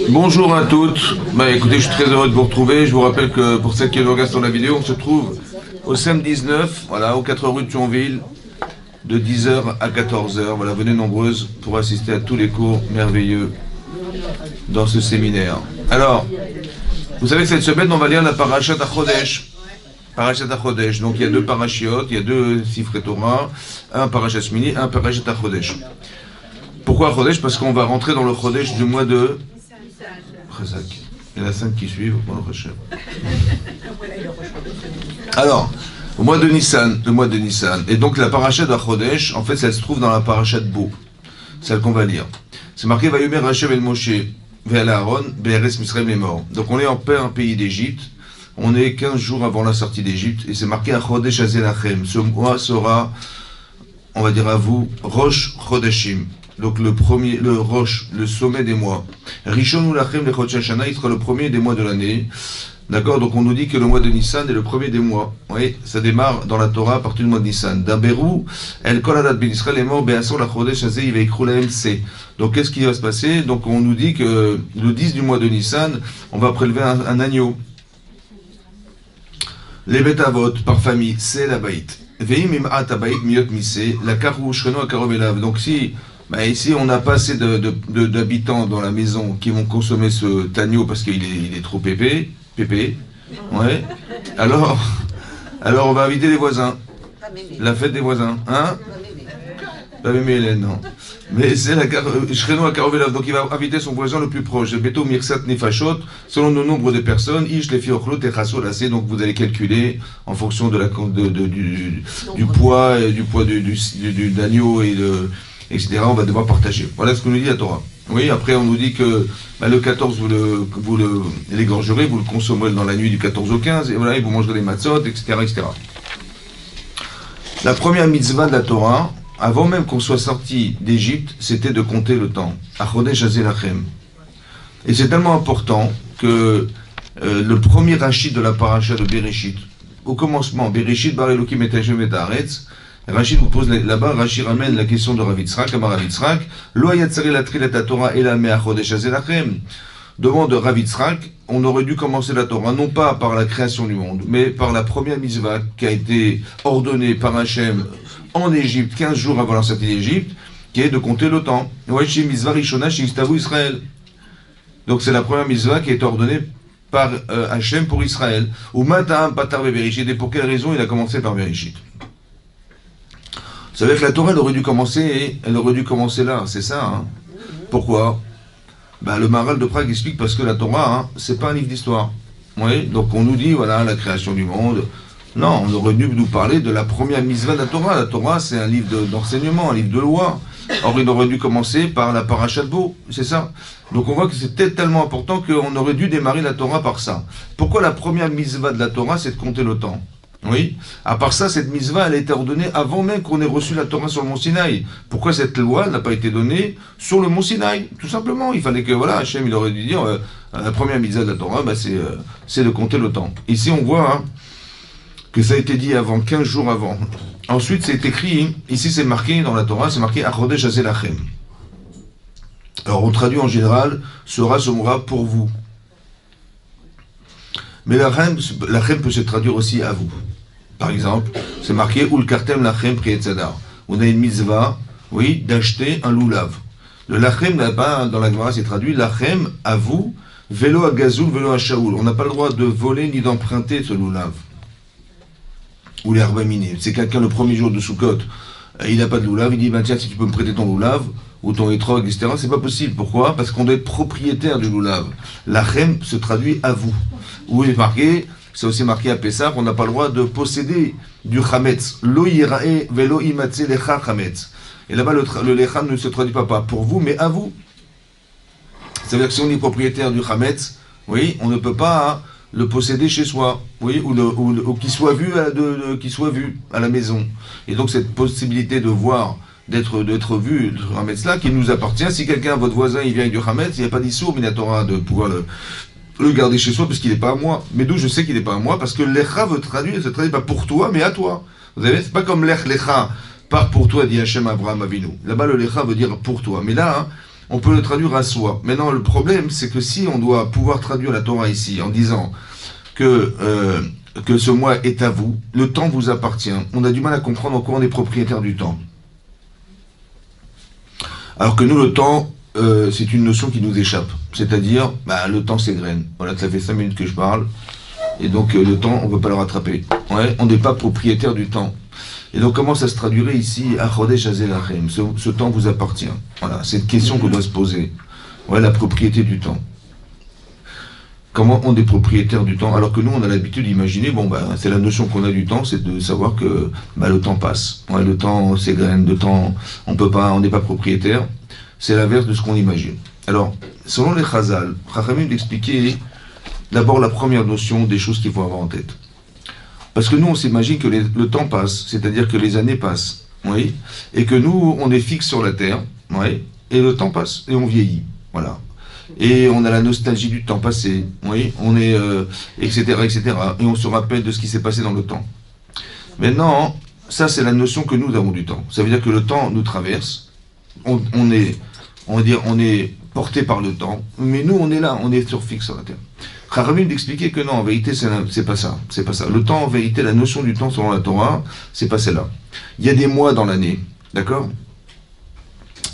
Bonjour à toutes. Écoutez, je suis très heureux de vous retrouver. Je vous rappelle que pour celles qui regardent sur la vidéo, on se trouve au SEM 19, voilà, aux 4 rue de Thionville, de 10h à 14h. Voilà, venez nombreuses pour assister à tous les cours merveilleux dans ce séminaire. Alors, vous savez que cette semaine, on va lire la Parashat HaChodesh. Parashat HaChodesh. Donc, il y a deux parachiotes, il y a deux Sifrei Torah, un Parashat Shmini, un Parashat HaChodesh. Pourquoi Chodesh? Parce qu'on va rentrer dans le Chodesh du mois de Chazak. Il y en a 5 qui suivent. Alors, le mois de Nissan. Et donc la paracha de Chodesh, en fait, elle se trouve dans la paracha de Bo, celle qu'on va lire. C'est marqué Vayomer Hashem el Moshe ve'al Aaron be'eretz Misraim les morts. Donc on est en paix en pays d'Égypte. On est 15 jours avant la sortie d'Égypte et c'est marqué à Chodesh Azelachem. Ce mois sera, on va dire à vous, Rosh Chodeshim. Donc le Rosh, le sommet des mois. Rishon Lachem le Chodesh Hashanah, il sera le premier des mois de l'année. D'accord, donc on nous dit que le mois de Nissan est le premier des mois. Oui, ça démarre dans la Torah à partir du mois de Nissan. Daberu, El Kol Adat Ben Israël est mort, Be'asor la Chodesh Hazeh, il va écrire la MC. Donc qu'est-ce qui va se passer? Donc on nous dit que le 10 du mois de Nissan, on va prélever un agneau. Les Betavot, par famille, c'est la Baït. Veim Im'at Abaït Miyot Misé, la Karou Shreno Akarovelav. Donc si ici, on n'a pas assez d'habitants dans la maison qui vont consommer ce agneau parce qu'il est trop pépé. Ouais. Alors, on va inviter les voisins. La fête des voisins. Hein? Pas mémé Hélène, non. Mais c'est la Shreno à Karovelav. Donc il va inviter son voisin le plus proche. Beto Mirsat Nefashot, selon le nombre de personnes. Ish Lefi Ochlot et Chasso Lassé. Donc vous allez calculer en fonction de du poids, du poids du d'agneau et etc. On va devoir partager. Voilà ce que nous dit la Torah. Oui, après on nous dit que le 14 vous l'égorgerez, vous le consommerez dans la nuit du 14 au 15, et voilà, et vous mangerez les matzot, etc., etc. La première mitzvah de la Torah, avant même qu'on soit sorti d'Égypte, c'était de compter le temps. Achodesh Azelachem. Et c'est tellement important que le premier rachid de la paracha de Bereshit, au commencement, Bereshit bar Elokim et Hashem et Haaretz, Rachid vous pose là-bas, Rachid ramène la question de Rav Yitzhak, Amar Rav Yitzhak, Lo yatzari la trilat Torah et la mea chodesh azelachem. Demande Rav Yitzhak, on aurait dû commencer la Torah, non pas par la création du monde, mais par la première mitzvah qui a été ordonnée par Hachem en Égypte, 15 jours avant la sortie d'Égypte, qui est de compter le temps. Mitzvah rishona shistavu Israël. Donc c'est la première mitzvah qui est ordonnée par Hachem pour Israël. Ou mata'am patar beberishit. Et pour quelle raison il a commencé par Bereshit? Vous savez que la Torah, elle aurait dû commencer là, c'est ça. Hein. Pourquoi? Le Maharal de Prague explique parce que la Torah, c'est pas un livre d'histoire. Oui, donc on nous dit, voilà, la création du monde. Non, on aurait dû nous parler de la première mitzvah de la Torah. La Torah, c'est un livre d'enseignement, un livre de loi. Or, il aurait dû commencer par la parashat Bo, c'est ça. Donc on voit que c'était tellement important qu'on aurait dû démarrer la Torah par ça. Pourquoi la première mitzvah de la Torah, c'est de compter le temps? Oui, à part ça, cette mitzvah, elle a été ordonnée avant même qu'on ait reçu la Torah sur le mont Sinaï. Pourquoi cette loi n'a pas été donnée sur le mont Sinaï? Tout simplement, il fallait que, voilà, Hachem, il aurait dû dire, la première mitzvah de la Torah, c'est de compter le temps. Ici, on voit que ça a été dit avant, 15 jours avant. Ensuite, c'est écrit, ici c'est marqué dans la Torah, c'est marqué Achodesh Azelachem. Alors, on traduit en général, sera pour vous. Mais l'achem peut se traduire aussi à vous. Par exemple, c'est marqué Ul kartem lachem priyetzadar. On a une mitzvah, oui, d'acheter un loulav. Le lachem là-bas, dans la Gemara, c'est traduit lachem à vous, vélo à gazoul, vélo à shaoul. On n'a pas le droit de voler ni d'emprunter ce loulav. Ou les herbaminées. C'est quelqu'un le premier jour de Sukkot, il n'a pas de loulav, il dit tiens, si tu peux me prêter ton loulav, ou ton étrog, etc. C'est pas possible. Pourquoi? Parce qu'on doit être propriétaire du loulav. Lachem se traduit à vous. Où il est marqué, c'est aussi marqué à Pessah, on n'a pas le droit de posséder du chametz. Lo yirae velo imatze lecha chametz. Et là-bas, le lecha ne se traduit pas pour vous, mais à vous. C'est-à-dire que si on est propriétaire du chametz, oui, on ne peut pas le posséder chez soi, oui, ou qu'il soit vu à la maison. Et donc cette possibilité de voir, d'être vu, le chametz là, qui nous appartient. Si quelqu'un, votre voisin, il vient avec du chametz, il n'y a pas d'issour minatora de pouvoir le garder chez soi parce qu'il n'est pas à moi. Mais d'où je sais qu'il n'est pas à moi? Parce que l'echa veut traduire, il se traduit pas pour toi, mais à toi. Vous savez, c'est pas comme l'echa part pour toi, dit Hachem Abraham Avinu. Là-bas, le lecha veut dire pour toi. Mais là, on peut le traduire à soi. Maintenant, le problème, c'est que si on doit pouvoir traduire la Torah ici en disant que ce mois est à vous, le temps vous appartient, on a du mal à comprendre en quoi on est propriétaire du temps. Alors que nous, le temps, c'est une notion qui nous échappe. C'est-à-dire, le temps s'égrène. Voilà, ça fait 5 minutes que je parle. Et donc, le temps, on ne peut pas le rattraper. Ouais, on n'est pas propriétaire du temps. Et donc, comment ça se traduirait ici, Achodesh Hazelachem, ce temps vous appartient. Voilà, c'est une question qu'on doit se poser. Ouais, la propriété du temps. Comment on est propriétaire du temps, alors que nous, on a l'habitude d'imaginer, c'est la notion qu'on a du temps, c'est de savoir que le temps passe. Ouais, le temps s'égrène, le temps, on n'est pas propriétaire. C'est l'inverse de ce qu'on imagine. Alors, selon les Chazal, Chachamim d'expliquer d'abord la première notion des choses qu'il faut avoir en tête. Parce que nous, on s'imagine que le temps passe, c'est-à-dire que les années passent, oui, et que nous, on est fixe sur la terre, oui, et le temps passe, et on vieillit, voilà. Et on a la nostalgie du temps passé, oui, on est, etc., etc., et on se rappelle de ce qui s'est passé dans le temps. Maintenant, ça, c'est la notion que nous avons du temps. Ça veut dire que le temps nous traverse, on est porté par le temps, mais nous, on est là, on est sur fixe sur la terre. Chachamim d'expliquer que non, en vérité, c'est pas ça. C'est pas ça. Le temps, en vérité, la notion du temps selon la Torah, c'est pas celle-là. Il y a des mois dans l'année, d'accord?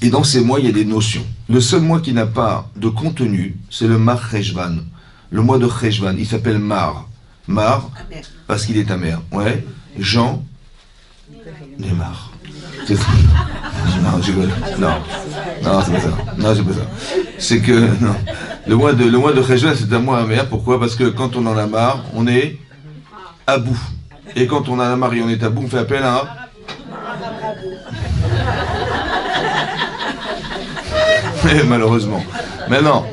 Et dans ces mois, il y a des notions. Le seul mois qui n'a pas de contenu, c'est le Mar Cheshvan. Le mois de Cheshvan, il s'appelle Mar. Mar, parce qu'il est amer. Ouais. Jean, Neymar. C'est ça. Non, je rigole. Non, c'est pas ça. Non, c'est pas ça. C'est que, non. Le mois de Cheshvan, c'est un mois amer. Pourquoi? Parce que quand on en a marre, on est à bout. Et quand on en a marre et on est à bout, on fait appel à malheureusement. Maintenant,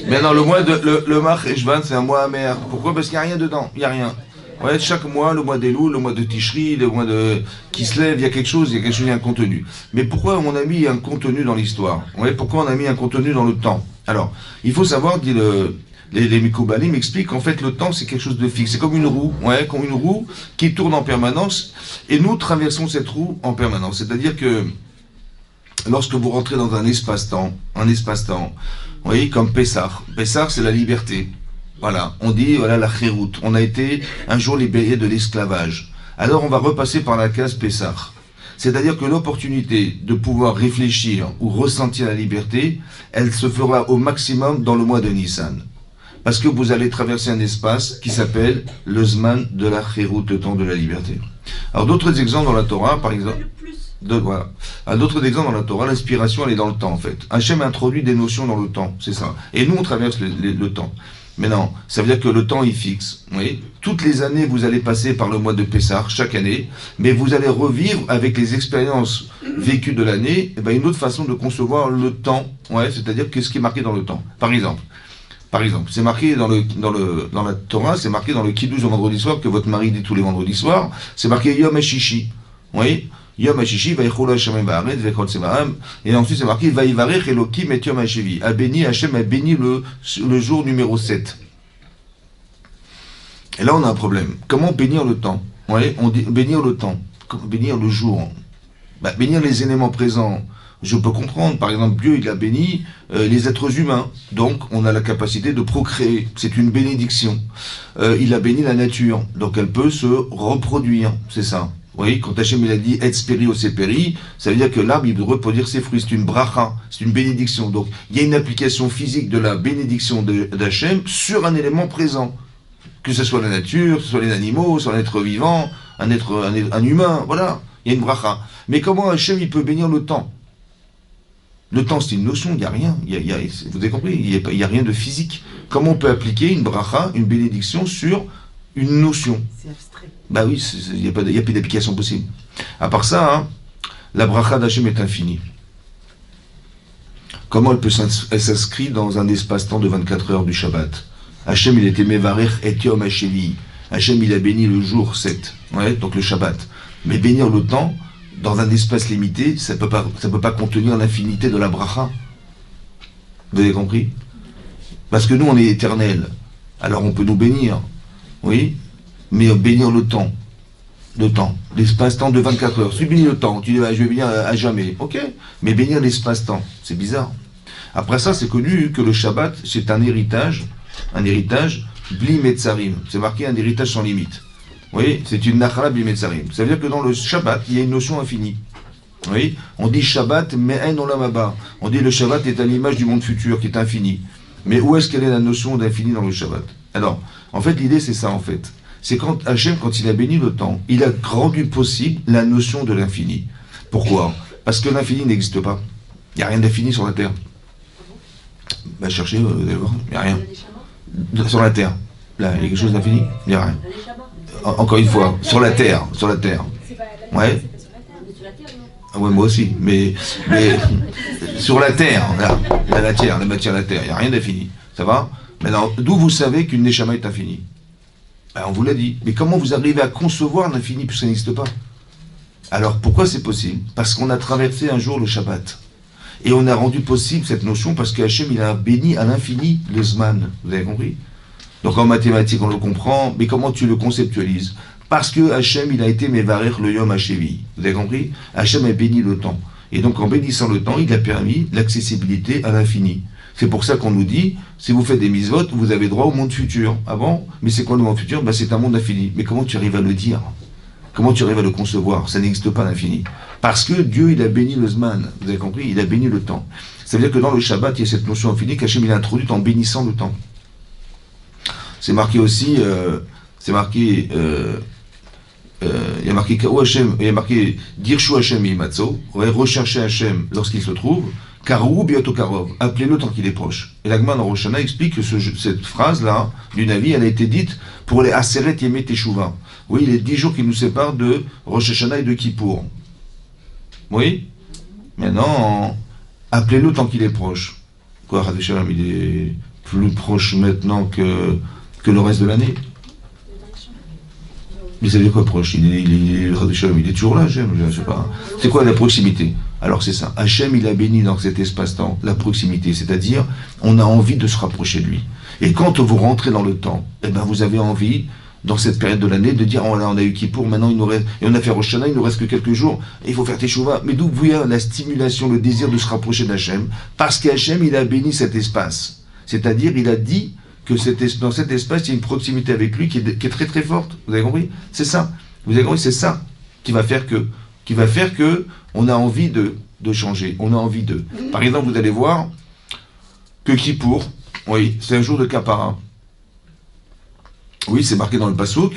le Mar Cheshvan, c'est un mois amer. Pourquoi? Parce qu'il n'y a rien dedans. Il n'y a rien. Ouais, chaque mois, le mois d'Elul, le mois de Tishri, le mois de Kislev, il y a quelque chose, il y a un contenu. Mais pourquoi on a mis un contenu dans l'histoire? Ouais, pourquoi on a mis un contenu dans le temps? Alors, il faut savoir, dit les Mikoubalim m'expliquent qu'en fait le temps c'est quelque chose de fixe. C'est comme une roue, qui tourne en permanence, et nous traversons cette roue en permanence. C'est-à-dire que lorsque vous rentrez dans un espace-temps, vous voyez, comme Pessah. Pessah, c'est la liberté. Voilà, on dit, la chérout. On a été un jour libéré de l'esclavage. Alors on va repasser par la case Pessah. C'est-à-dire que l'opportunité de pouvoir réfléchir ou ressentir la liberté, elle se fera au maximum dans le mois de Nissan. Parce que vous allez traverser un espace qui s'appelle le Zman de la chérout, le temps de la liberté. Alors d'autres exemples dans la Torah, par exemple... D'autres exemples dans la Torah, l'inspiration elle est dans le temps en fait. Hachem introduit des notions dans le temps, c'est ça. Et nous on traverse le temps. Mais non, ça veut dire que le temps est fixe. Oui. Toutes les années, vous allez passer par le mois de Pessah, chaque année, mais vous allez revivre avec les expériences vécues de l'année, une autre façon de concevoir le temps. Ouais, c'est-à-dire que ce qui est marqué dans le temps. Par exemple, c'est marqué dans la Torah, c'est marqué dans le Kiddush au vendredi soir, que votre mari dit tous les vendredis soirs, c'est marqué Yom HaShishi. Oui. Yom HaShishi, Vaïchoula Hashem Ba'aret, Vechol Semaram, et ensuite c'est marqué Vaïvarech Elokim et Yom HaShivi. Hachem a béni le jour numéro 7. Et là on a un problème. Comment bénir le temps? Ouais, on dit bénir le temps, bénir le jour. Bénir les éléments présents, je peux comprendre. Par exemple, Dieu il a béni les êtres humains, donc on a la capacité de procréer, c'est une bénédiction. Il a béni la nature, donc elle peut se reproduire, c'est ça. Oui, quand Hachem il a dit « Et speri o seperi », ça veut dire que l'arbre il peut reproduire ses fruits, c'est une bracha, c'est une bénédiction. Donc il y a une application physique de la bénédiction d'Hachem sur un élément présent. Que ce soit la nature, que ce soit les animaux, que ce soit un être vivant, un humain, voilà, il y a une bracha. Mais comment Hachem il peut bénir le temps? Le temps c'est une notion, il n'y a rien, vous avez compris, il n'y a rien de physique. Comment on peut appliquer une bracha, une bénédiction sur une notion? C'est abstrait. Oui, il n'y a plus d'application possible. À part ça, la bracha d'Hachem est infinie. Comment elle s'inscrit dans un espace-temps de 24 heures du Shabbat? Hachem il était Mevarech et Yom HaShevi. Hachem il a béni le jour 7, donc le Shabbat. Mais bénir le temps, dans un espace limité, ça peut pas contenir l'infinité de la bracha. Vous avez compris? Parce que nous on est éternel. Alors on peut nous bénir, oui, mais bénir le temps. le temps, l'espace-temps de 24 heures. Tu bénis le temps, tu dis je vais bénir à jamais, ok, mais bénir l'espace-temps, c'est bizarre. Après ça, c'est connu que le Shabbat, c'est un héritage bli metzarim, c'est marqué un héritage sans limite. Vous voyez, c'est une nachala bli metzarim. Ça veut dire que dans le Shabbat, il y a une notion infinie. Vous voyez, on dit Shabbat, mais un olam haba. On dit le Shabbat est à l'image du monde futur qui est infini. Mais où est-ce qu'elle est la notion d'infini dans le Shabbat? Alors, en fait, l'idée c'est ça en fait. C'est quand Hachem, quand il a béni le temps, il a rendu possible la notion de l'infini. Pourquoi? Parce que l'infini n'existe pas. Il n'y a rien d'infini sur la Terre. Bah cherchez, vous allez voir, il n'y a rien. Sur la Terre. Là, il y a quelque chose d'infini? Il n'y a rien. Encore une fois, sur la Terre. Ouais. Ah ouais, moi aussi. Mais sur la Terre, là, la matière, la Terre, il n'y a rien d'infini. Ça va? Maintenant, d'où vous savez qu'une Neshama est infinie? Ben, on vous l'a dit. Mais comment vous arrivez à concevoir l'infini puisque ça n'existe pas? Alors, pourquoi c'est possible? Parce qu'on a traversé un jour le Shabbat. Et on a rendu possible cette notion parce que Hachem, il a béni à l'infini le Zman. Vous avez compris? Donc en mathématiques, on le comprend. Mais comment tu le conceptualises? Parce que Hachem, il a été Mevarer le Yom Hashevi. Vous avez compris? Hachem a béni le temps. Et donc en bénissant le temps, il a permis l'accessibilité à l'infini. C'est pour ça qu'on nous dit, si vous faites des mitzvot, vous avez droit au monde futur. Ah bon? Mais c'est quoi le monde futur? Ben, c'est un monde infini. Mais comment tu arrives à le dire? Comment tu arrives à le concevoir? Ça n'existe pas l'infini. Parce que Dieu, il a béni le Zman. Vous avez compris? Il a béni le temps. Ça veut dire que dans le Shabbat, il y a cette notion infinie qu'Hachem, il a introduite en bénissant le temps. C'est marqué aussi, il y a marqué Hashem, il y a marqué Dirshu Hashem Yimatzo, rechercher Hashem lorsqu'il se trouve, Karou Bioto Karov, appelez-le tant qu'il est proche. Et l'Agman en Rosh Hashanah explique que cette phrase-là, du Navi, elle a été dite pour les Aseret Yemet Teshuvah. Oui, les 10 jours qui nous séparent de Rosh Hashanah et de Kippour. Oui? Maintenant, appelez-le tant qu'il est proche. Quoi, Chad Shalom, il est plus proche maintenant que le reste de l'année? Mais ça veut dire quoi proche? Il est toujours là, Hachem, je sais pas. C'est quoi la proximité? Alors c'est ça. Hachem, il a béni dans cet espace-temps la proximité, c'est-à-dire on a envie de se rapprocher de lui. Et quand vous rentrez dans le temps, eh ben vous avez envie, dans cette période de l'année, de dire oh là on a eu Kippour, maintenant il nous reste, et on a fait Rosh Hashanah, il nous reste que quelques jours, et il faut faire Teshuvah. Mais d'où vient la stimulation, le désir de se rapprocher d'Hachem? Parce qu'Hachem, il a béni cet espace. C'est-à-dire, il a dit que dans cet espace, il y a une proximité avec lui qui est très très forte. Vous avez compris? C'est ça. Vous avez compris? C'est ça qui va faire que on a envie de changer. On a envie de. Par exemple, vous allez voir que Kippour, oui, c'est un jour de Kapara. Oui, c'est marqué dans le Passouk.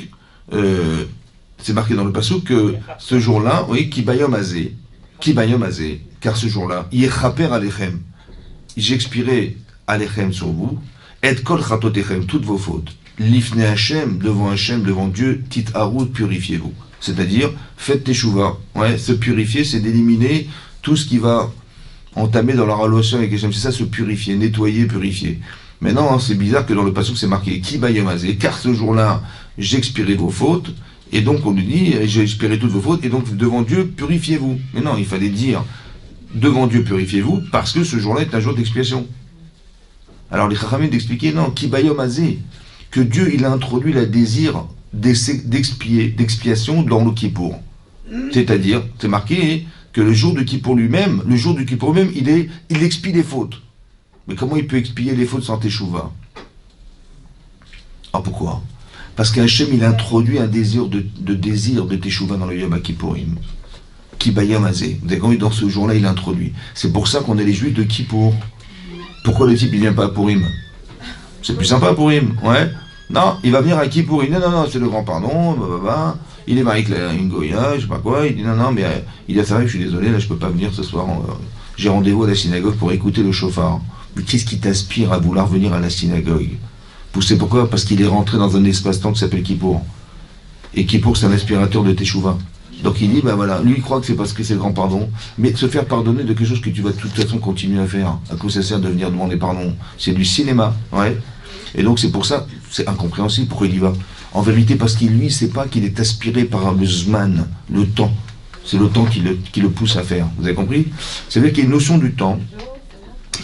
C'est marqué dans le Passouk que ce jour-là, oui, Kibayom Azé, car ce jour-là, Yechaper Alechem, j'expirai Alechem sur vous. Et kol chatotechem, toutes vos fautes. Lifne Hashem, devant Dieu, tit harut, purifiez-vous. C'est-à-dire, faites teshuva. Ouais, se purifier, c'est d'éliminer tout ce qui va entamer dans la relation avec Hashem. C'est ça, se purifier, nettoyer, purifier. Maintenant, hein, c'est bizarre que dans le passage, c'est marqué Ki bayamazé, car ce jour-là, j'expirai vos fautes. Et donc, on nous dit, j'ai expiré toutes vos fautes, et donc, devant Dieu, purifiez-vous. Mais non, il fallait dire, devant Dieu, purifiez-vous, parce que ce jour-là est un jour d'expiation. Alors les Chachamim d'expliquer, non, Kibayom Azé, que Dieu il a introduit le désir d'expiation dans le Kippour. C'est-à-dire, c'est marqué que le jour du Kippour lui-même, il expie les fautes. Mais comment il peut expier les fautes sans Teshuvah? Ah pourquoi? Parce qu'Hachem il a introduit un désir de Teshuvah dans le Yom Kippourim. Kibayom Azé. Vous avez compris, dans ce jour-là il a introduit. C'est pour ça qu'on est les Juifs de Kippour. Pourquoi le type il vient pas à Purim? C'est plus sympa à Purim, ouais. Non, il va venir à Kippourim. Non, c'est le grand pardon, il est marié avec une Goya, je sais pas quoi. Il dit non, mais il a fait, je suis désolé, là je peux pas venir ce soir. J'ai rendez-vous à la synagogue pour écouter le chauffard. Mais qu'est-ce qui t'inspire à vouloir venir à la synagogue? Vous savez pourquoi? Parce qu'il est rentré dans un espace-temps qui s'appelle Kippour. Et Kippour c'est un aspirateur de Teshuvah. Donc il dit, ben voilà, lui il croit que c'est parce que c'est le grand pardon, mais se faire pardonner de quelque chose que tu vas de toute façon continuer à faire, à quoi ça sert de venir demander pardon? C'est du cinéma, ouais. Et donc c'est pour ça, c'est incompréhensible pourquoi il y va. En vérité, parce qu'il lui, sait pas qu'il est aspiré par le Zman, le temps. C'est le temps qui le pousse à faire. Vous avez compris? C'est-à-dire qu'il y a une notion du temps,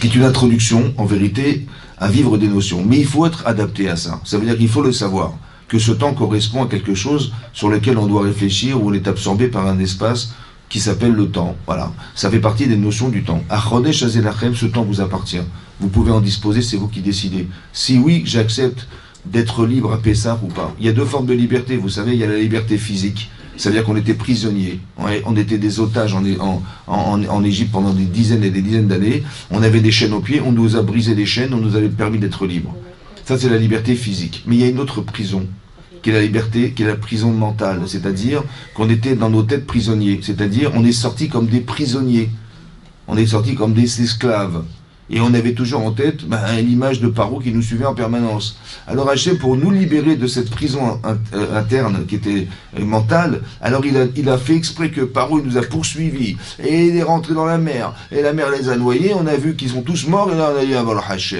qui est une introduction, en vérité, à vivre des notions. Mais il faut être adapté à ça. Ça veut dire qu'il faut le savoir. que ce temps correspond à quelque chose sur lequel on doit réfléchir, où on est absorbé par un espace qui s'appelle le temps. Voilà, ça fait partie des notions du temps. Achodesh Hazelachem, ce temps vous appartient. Vous pouvez en disposer, c'est vous qui décidez. Si oui, j'accepte d'être libre à Pessah ou pas. Il y a deux formes de liberté, vous savez, il y a la liberté physique, c'est-à-dire qu'on était prisonniers, on était des otages en Égypte pendant des dizaines et des dizaines d'années, on avait des chaînes aux pieds, on nous a brisé les chaînes, on nous avait permis d'être libres. Ça c'est la liberté physique. Mais il y a une autre prison, qui est la liberté, qui est la prison mentale, c'est-à-dire qu'on était dans nos têtes prisonniers, c'est-à-dire on est sortis comme des prisonniers, on est sortis comme des esclaves. Et on avait toujours en tête l'image de Paro qui nous suivait en permanence. Alors Hachem, pour nous libérer de cette prison interne qui était mentale, alors il a fait exprès que Paro nous a poursuivis, et il est rentré dans la mer, et la mer les a noyés, on a vu qu'ils sont tous morts, et là on a dit Aval Hachem.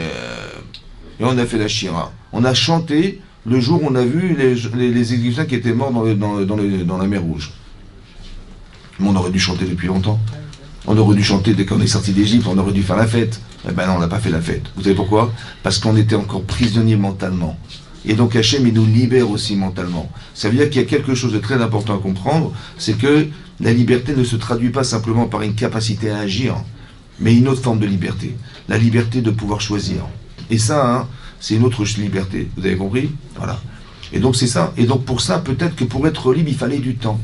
Et on a fait la Shira. On a chanté le jour où on a vu les Égyptiens qui étaient morts dans la mer Rouge. Mais on aurait dû chanter depuis longtemps. On aurait dû chanter dès qu'on est sorti d'Égypte, on aurait dû faire la fête. Eh ben non, on n'a pas fait la fête. Vous savez pourquoi? Parce qu'on était encore prisonniers mentalement. Et donc Hachem, il nous libère aussi mentalement. Ça veut dire qu'il y a quelque chose de très important à comprendre, c'est que la liberté ne se traduit pas simplement par une capacité à agir, mais une autre forme de liberté. La liberté de pouvoir choisir. Et ça, c'est une autre liberté. Vous avez compris? Voilà. Et donc c'est ça. Et donc pour ça, peut-être que pour être libre, il fallait du temps.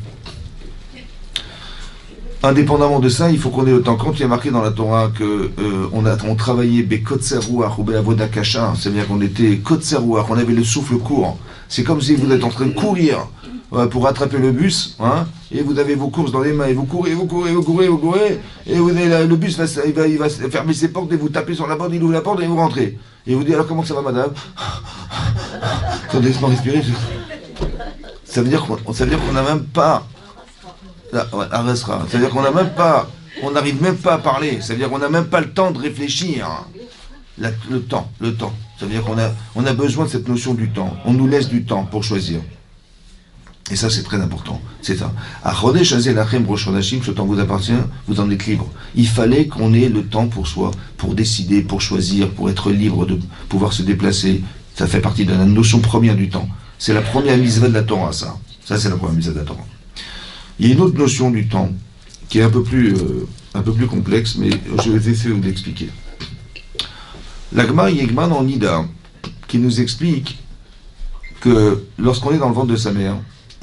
Indépendamment de ça, il faut qu'on ait le temps. Quand il y a marqué dans la Torah que on travaillait bekotser ruach ou be'avoda kasha, c'est-à-dire qu'on était kotser ruach, on avait le souffle court. C'est comme si vous êtes en train de courir pour rattraper le bus, et vous avez vos courses dans les mains, et vous courez, et vous avez le bus il va fermer ses portes, et vous tapez sur la porte, il ouvre la porte, et vous rentrez. Et vous dites, alors comment ça va, madame? Laissez-moi respirer. Ça veut dire qu'on n'a même pas... C'est-à-dire qu'on n'a même pas, on n'arrive même pas à parler. C'est-à-dire qu'on n'a même pas le temps de réfléchir. Le temps. C'est-à-dire qu'on a besoin de cette notion du temps. On nous laisse du temps pour choisir. Et ça, c'est très important. C'est ça. Achodesh Hazelachem Rosh Chodashim, ce temps vous appartient, vous en êtes libre. Il fallait qu'on ait le temps pour soi, pour décider, pour choisir, pour être libre de pouvoir se déplacer. Ça fait partie de la notion première du temps. C'est la première mitzvah de la Torah, ça. Ça, c'est la première mitzvah de la Torah. Il y a une autre notion du temps qui est un peu plus complexe, mais je vais essayer de l'expliquer. L'Agma Yegman en Nida, qui nous explique que lorsqu'on est dans le ventre de sa mère,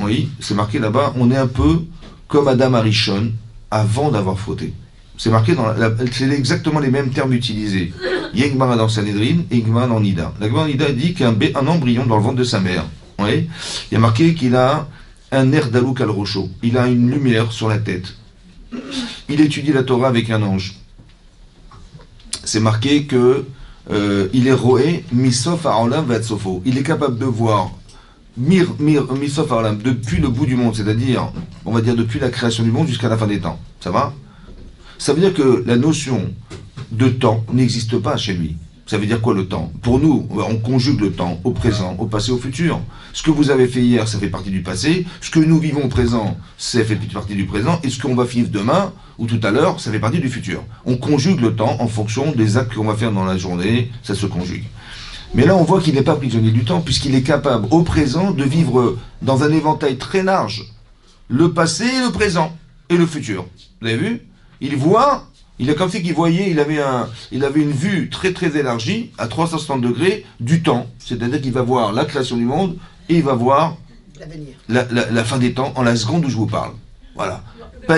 oui, c'est marqué là-bas, on est un peu comme Adam Arishon avant d'avoir fauté. C'est marqué c'est exactement les mêmes termes utilisés. Yegman dans Sanhedrin et Yegman en Nida. L'Agma en Nida dit qu'un embryon dans le ventre de sa mère, oui, il y a marqué qu'il a un air d'alouk al rocho. Il a une lumière sur la tête. Il étudie la Torah avec un ange. C'est marqué que il est roé misof ha'olam v'atzofo. Il est capable de voir misof ha'olam depuis le bout du monde, c'est-à-dire, on va dire depuis la création du monde jusqu'à la fin des temps. Ça va? Ça veut dire que la notion de temps n'existe pas chez lui. Ça veut dire quoi le temps? Pour nous, on conjugue le temps au présent, au passé, au futur. Ce que vous avez fait hier, ça fait partie du passé. Ce que nous vivons au présent, ça fait partie du présent. Et ce qu'on va vivre demain ou tout à l'heure, ça fait partie du futur. On conjugue le temps en fonction des actes qu'on va faire dans la journée. Ça se conjugue. Mais là, on voit qu'il n'est pas prisonnier du temps, puisqu'il est capable, au présent, de vivre dans un éventail très large le passé, le présent et le futur. Vous avez vu? Il voit... Il est comme si qu'il voyait, il avait une vue très très élargie, à 360 degrés, du temps. C'est-à-dire qu'il va voir la création du monde et il va voir la fin des temps en la seconde où je vous parle. Voilà.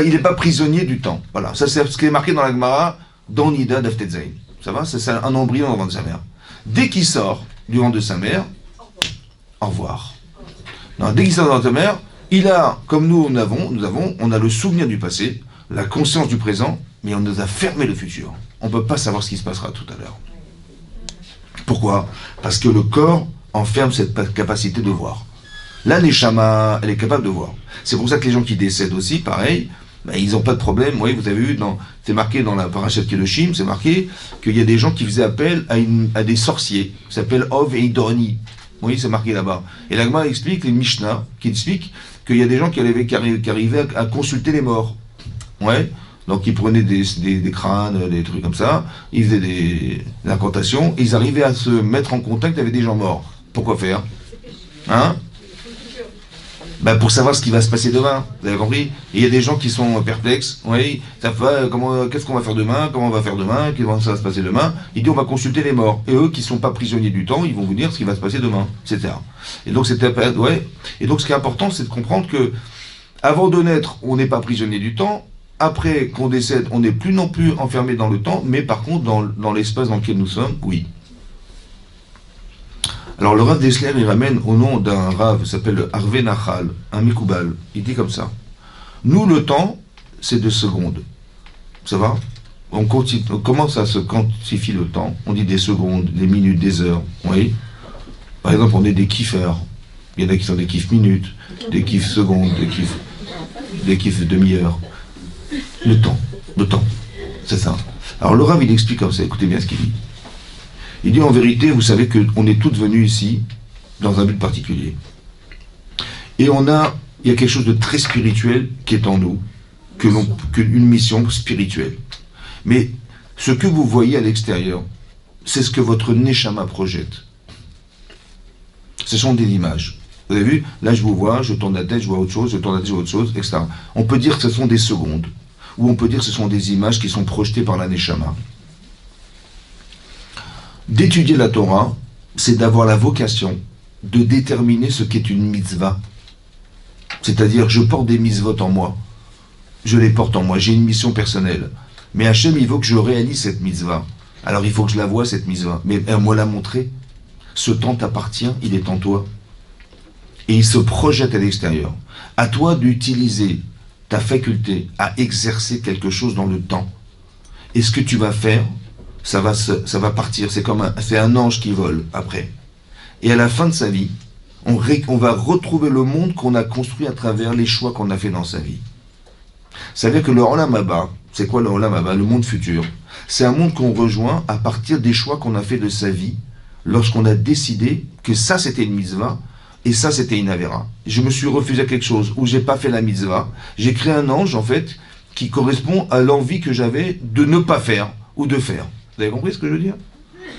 Il n'est pas prisonnier du temps. Voilà. Ça, c'est ce qui est marqué dans la Gemara, dans Nida d'Aftetzaïn. Ça va? C'est un embryon dans le ventre de sa mère. Dès qu'il sort du ventre de sa mère, au revoir. Non, dès qu'il sort du ventre de sa mère, il a, comme nous on a le souvenir du passé, la conscience du présent, mais on nous a fermé le futur. On ne peut pas savoir ce qui se passera tout à l'heure. Pourquoi? Parce que le corps enferme cette capacité de voir. La Neshama, elle est capable de voir. C'est pour ça que les gens qui décèdent aussi, pareil, ils n'ont pas de problème. Oui, vous avez vu, c'est marqué dans la Parashat Kedoshim, c'est marqué qu'il y a des gens qui faisaient appel à des sorciers, qui s'appellent Ov et Idorni. Oui, c'est marqué là-bas. Et l'Agma explique, les Mishnah, qui expliquent qu'il y a des gens qui arrivaient à consulter les morts. Ouais. Donc ils prenaient des crânes, des trucs comme ça, ils faisaient des incantations, ils arrivaient à se mettre en contact avec des gens morts. Pourquoi faire? Ben, pour savoir ce qui va se passer demain, vous avez compris? Et il y a des gens qui sont perplexes, oui, ça fait, qu'est-ce qu'on va faire demain, comment on va faire demain, comment ça va se passer demain. Il dit on va consulter les morts. Et eux qui ne sont pas prisonniers du temps, ils vont vous dire ce qui va se passer demain, etc. Et donc ouais. Et donc ce qui est important, c'est de comprendre que avant de naître, on n'est pas prisonnier du temps. Après qu'on décède, on n'est plus non plus enfermé dans le temps, mais par contre dans l'espace dans lequel nous sommes, oui. Alors le Rav Dessler, il ramène au nom d'un Rav, qui s'appelle Harvey Nachal, un Mikoubal. Il dit comme ça. Nous, le temps, c'est 2 secondes. Ça va? Comment ça se quantifie le temps? On dit des secondes, des minutes, des heures. Oui. Par exemple, on est des kiffeurs. Il y en a qui sont des kiffs minutes, des kiffs secondes, des kiffs demi-heure. Le temps. C'est ça. Alors le Rav, il explique comme ça. Écoutez bien ce qu'il dit. Il dit en vérité, vous savez qu'on est tous venus ici dans un but particulier. Et il y a quelque chose de très spirituel qui est en nous, qu'une mission spirituelle. Mais ce que vous voyez à l'extérieur, c'est ce que votre Neshama projette. Ce sont des images. Vous avez vu? Là, je vous vois, je tourne la tête, je vois autre chose, je tourne la tête, je vois autre chose, etc. On peut dire que ce sont des secondes, ou on peut dire que ce sont des images qui sont projetées par la Neshama. D'étudier la Torah, c'est d'avoir la vocation de déterminer ce qu'est une mitzvah. C'est-à-dire, je porte des mitzvot en moi. Je les porte en moi. J'ai une mission personnelle. Mais Hachem, il veut que je réalise cette mitzvah. Alors, il faut que je la voie, cette mitzvah. Mais moi la montrer. Ce temps t'appartient, il est en toi. Et il se projette à l'extérieur. À toi d'utiliser ta faculté à exercer quelque chose dans le temps. Et ce que tu vas faire, ça va partir, c'est un ange qui vole après. Et à la fin de sa vie, on va retrouver le monde qu'on a construit à travers les choix qu'on a fait dans sa vie. Ça veut dire que le Olam Haba, c'est quoi le Olam Haba, le monde futur? C'est un monde qu'on rejoint à partir des choix qu'on a fait de sa vie, lorsqu'on a décidé que ça c'était une mitzvah, et ça c'était une avéra. Je me suis refusé à quelque chose où j'ai pas fait la mitzvah, j'ai créé un ange en fait, qui correspond à l'envie que j'avais de ne pas faire, ou de faire. Vous avez compris ce que je veux dire?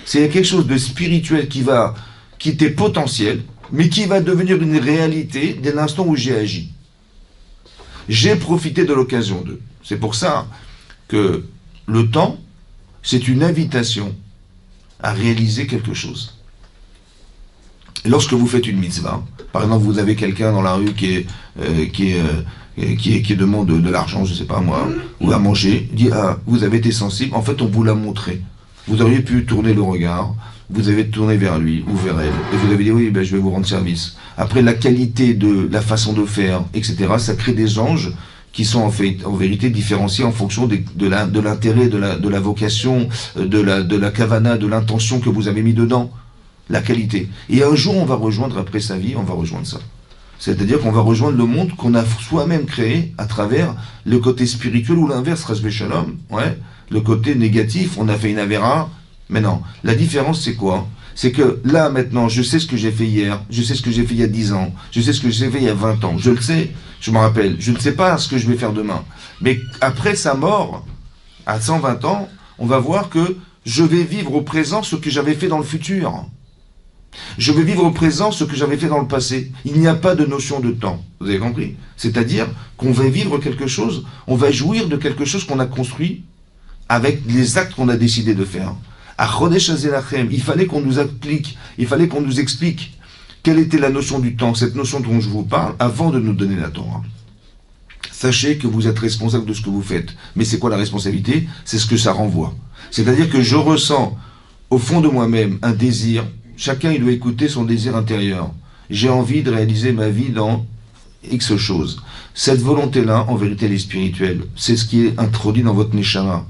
C'est quelque chose de spirituel qui était potentiel, mais qui va devenir une réalité dès l'instant où j'ai agi. J'ai profité de l'occasion d'eux. C'est pour ça que le temps, c'est une invitation à réaliser quelque chose. Et lorsque vous faites une mitzvah, par exemple, vous avez quelqu'un dans la rue qui demande de l'argent, je ne sais pas moi, ou à manger, dit ah, vous avez été sensible, en fait on vous l'a montré. Vous auriez pu tourner le regard, vous avez tourné vers lui ou vers elle, et vous avez dit oui, ben, je vais vous rendre service. Après la qualité de la façon de faire, etc., ça crée des anges qui sont en vérité différenciés en fonction de l'intérêt, de la vocation, de la kavana, de l'intention que vous avez mis dedans, la qualité. Et un jour on va rejoindre, après sa vie, on va rejoindre ça. C'est-à-dire qu'on va rejoindre le monde qu'on a soi-même créé à travers le côté spirituel ou l'inverse, Rasvé Shalom, ouais, le côté négatif, on a fait une avéra. Mais non, la différence c'est quoi? C'est que là maintenant, je sais ce que j'ai fait hier, je sais ce que j'ai fait il y a 10 ans, je sais ce que j'ai fait il y a 20 ans, je le sais, je me rappelle, je ne sais pas ce que je vais faire demain. Mais après sa mort, à 120 ans, on va voir que je vais vivre au présent ce que j'avais fait dans le futur. Je vais vivre au présent ce que j'avais fait dans le passé. Il n'y a pas de notion de temps. Vous avez compris? C'est-à-dire qu'on va vivre quelque chose, on va jouir de quelque chose qu'on a construit avec les actes qu'on a décidé de faire. À Chodesh Hazelachem, il fallait qu'on nous applique, il fallait qu'on nous explique quelle était la notion du temps, cette notion dont je vous parle, avant de nous donner la Torah. Sachez que vous êtes responsable de ce que vous faites. Mais c'est quoi la responsabilité? C'est ce que ça renvoie. C'est-à-dire que je ressens au fond de moi-même un désir. Chacun, il doit écouter son désir intérieur. J'ai envie de réaliser ma vie dans X choses. Cette volonté-là, en vérité, elle est spirituelle. C'est ce qui est introduit dans votre Neshama.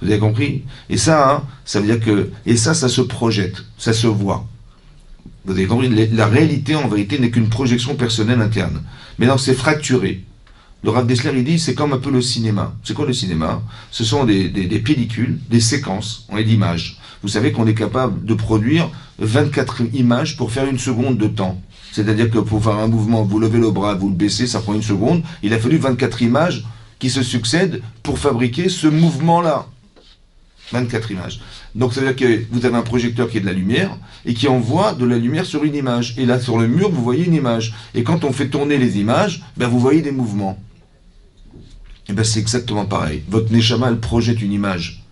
Vous avez compris? Et ça, hein, ça veut dire que... Et ça se projette, ça se voit. Vous avez compris? La réalité, en vérité, n'est qu'une projection personnelle interne. Mais non, c'est fracturé. Le Rav Dessler, il dit, c'est comme un peu le cinéma. C'est quoi le cinéma? Ce sont des pellicules, des séquences, d'images. Vous savez qu'on est capable de produire 24 images pour faire 1 seconde de temps. C'est-à-dire que pour faire un mouvement, vous levez le bras, vous le baissez, ça prend 1 seconde. Il a fallu 24 images qui se succèdent pour fabriquer ce mouvement-là. 24 images. Donc ça veut dire que vous avez un projecteur qui est de la lumière et qui envoie de la lumière sur une image. Et là, sur le mur, vous voyez une image. Et quand on fait tourner les images, ben, vous voyez des mouvements. Et ben c'est exactement pareil. Votre Neshama, elle projette une image.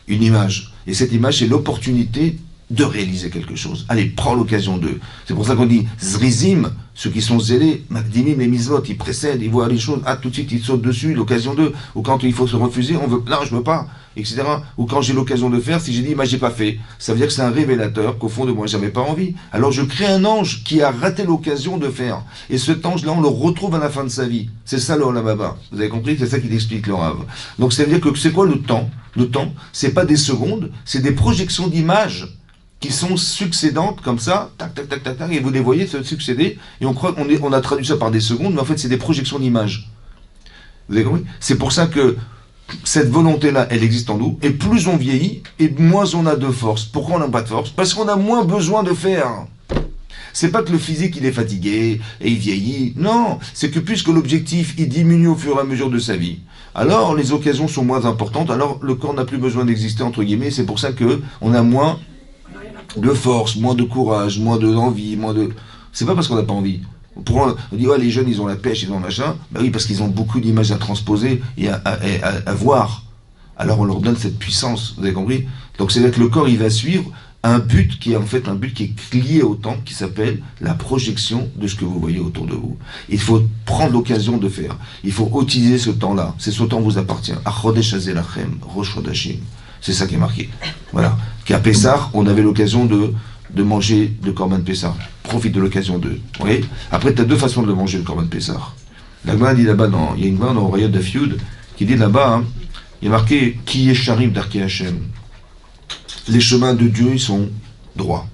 Une image. Et cette image, c'est l'opportunité de réaliser quelque chose. Allez, prends l'occasion d'eux. C'est pour ça qu'on dit Zrizim, ceux qui sont zélés, Makdimim et Mizvot, ils précèdent, ils voient les choses, tout de suite ils sautent dessus, l'occasion d'eux. Ou quand il faut se refuser, on veut, non, je veux pas, etc. Ou quand j'ai l'occasion de faire, si j'ai dit, j'ai pas fait, ça veut dire que c'est un révélateur qu'au fond de moi, j'avais pas envie. Alors je crée un ange qui a raté l'occasion de faire. Et cet ange-là, on le retrouve à la fin de sa vie. C'est ça le Olam Haba. Vous avez compris? C'est ça qu'il explique le Rav. Donc ça veut dire que c'est quoi le temps? Le temps, c'est pas des secondes, c'est des projections d'images qui sont succédantes comme ça, tac, tac, tac, tac, tac, et vous les voyez se succéder, et on croit on a traduit ça par des secondes, mais en fait c'est des projections d'images. Vous avez compris? C'est pour ça que cette volonté-là, elle existe en nous, et plus on vieillit, et moins on a de force. Pourquoi on n'a pas de force? Parce qu'on a moins besoin de faire. C'est pas que le physique il est fatigué, et il vieillit, non, c'est que puisque l'objectif il diminue au fur et à mesure de sa vie, alors les occasions sont moins importantes, alors le corps n'a plus besoin d'exister, entre guillemets, c'est pour ça que on a moins de force, moins de courage, moins d'envie, moins de... C'est pas parce qu'on n'a pas envie. On dit, ouais, les jeunes, ils ont la pêche, ils ont machin. Ben oui, parce qu'ils ont beaucoup d'images à transposer et à voir. Alors on leur donne cette puissance, vous avez compris? Donc c'est là que le corps, il va suivre un but qui est en fait un but qui est lié au temps, qui s'appelle la projection de ce que vous voyez autour de vous. Il faut prendre l'occasion de faire. Il faut utiliser ce temps-là. C'est ce temps qui vous appartient. Achodesh Azelachem, Rosh Chodashim. C'est ça qui est marqué. Voilà. Qu'à Pessah, on avait l'occasion de manger le Korban Pessah. Profite de l'occasion de. Vous voyez? Après, tu as deux façons de le manger, le Korban Pessah. La Gemara dit là-bas, il y a une Gemara dans le Rayot d'Afioud qui dit là-bas, il y a marqué Ki Yesharim Darkei Hashem. Les chemins de Dieu, ils sont droits.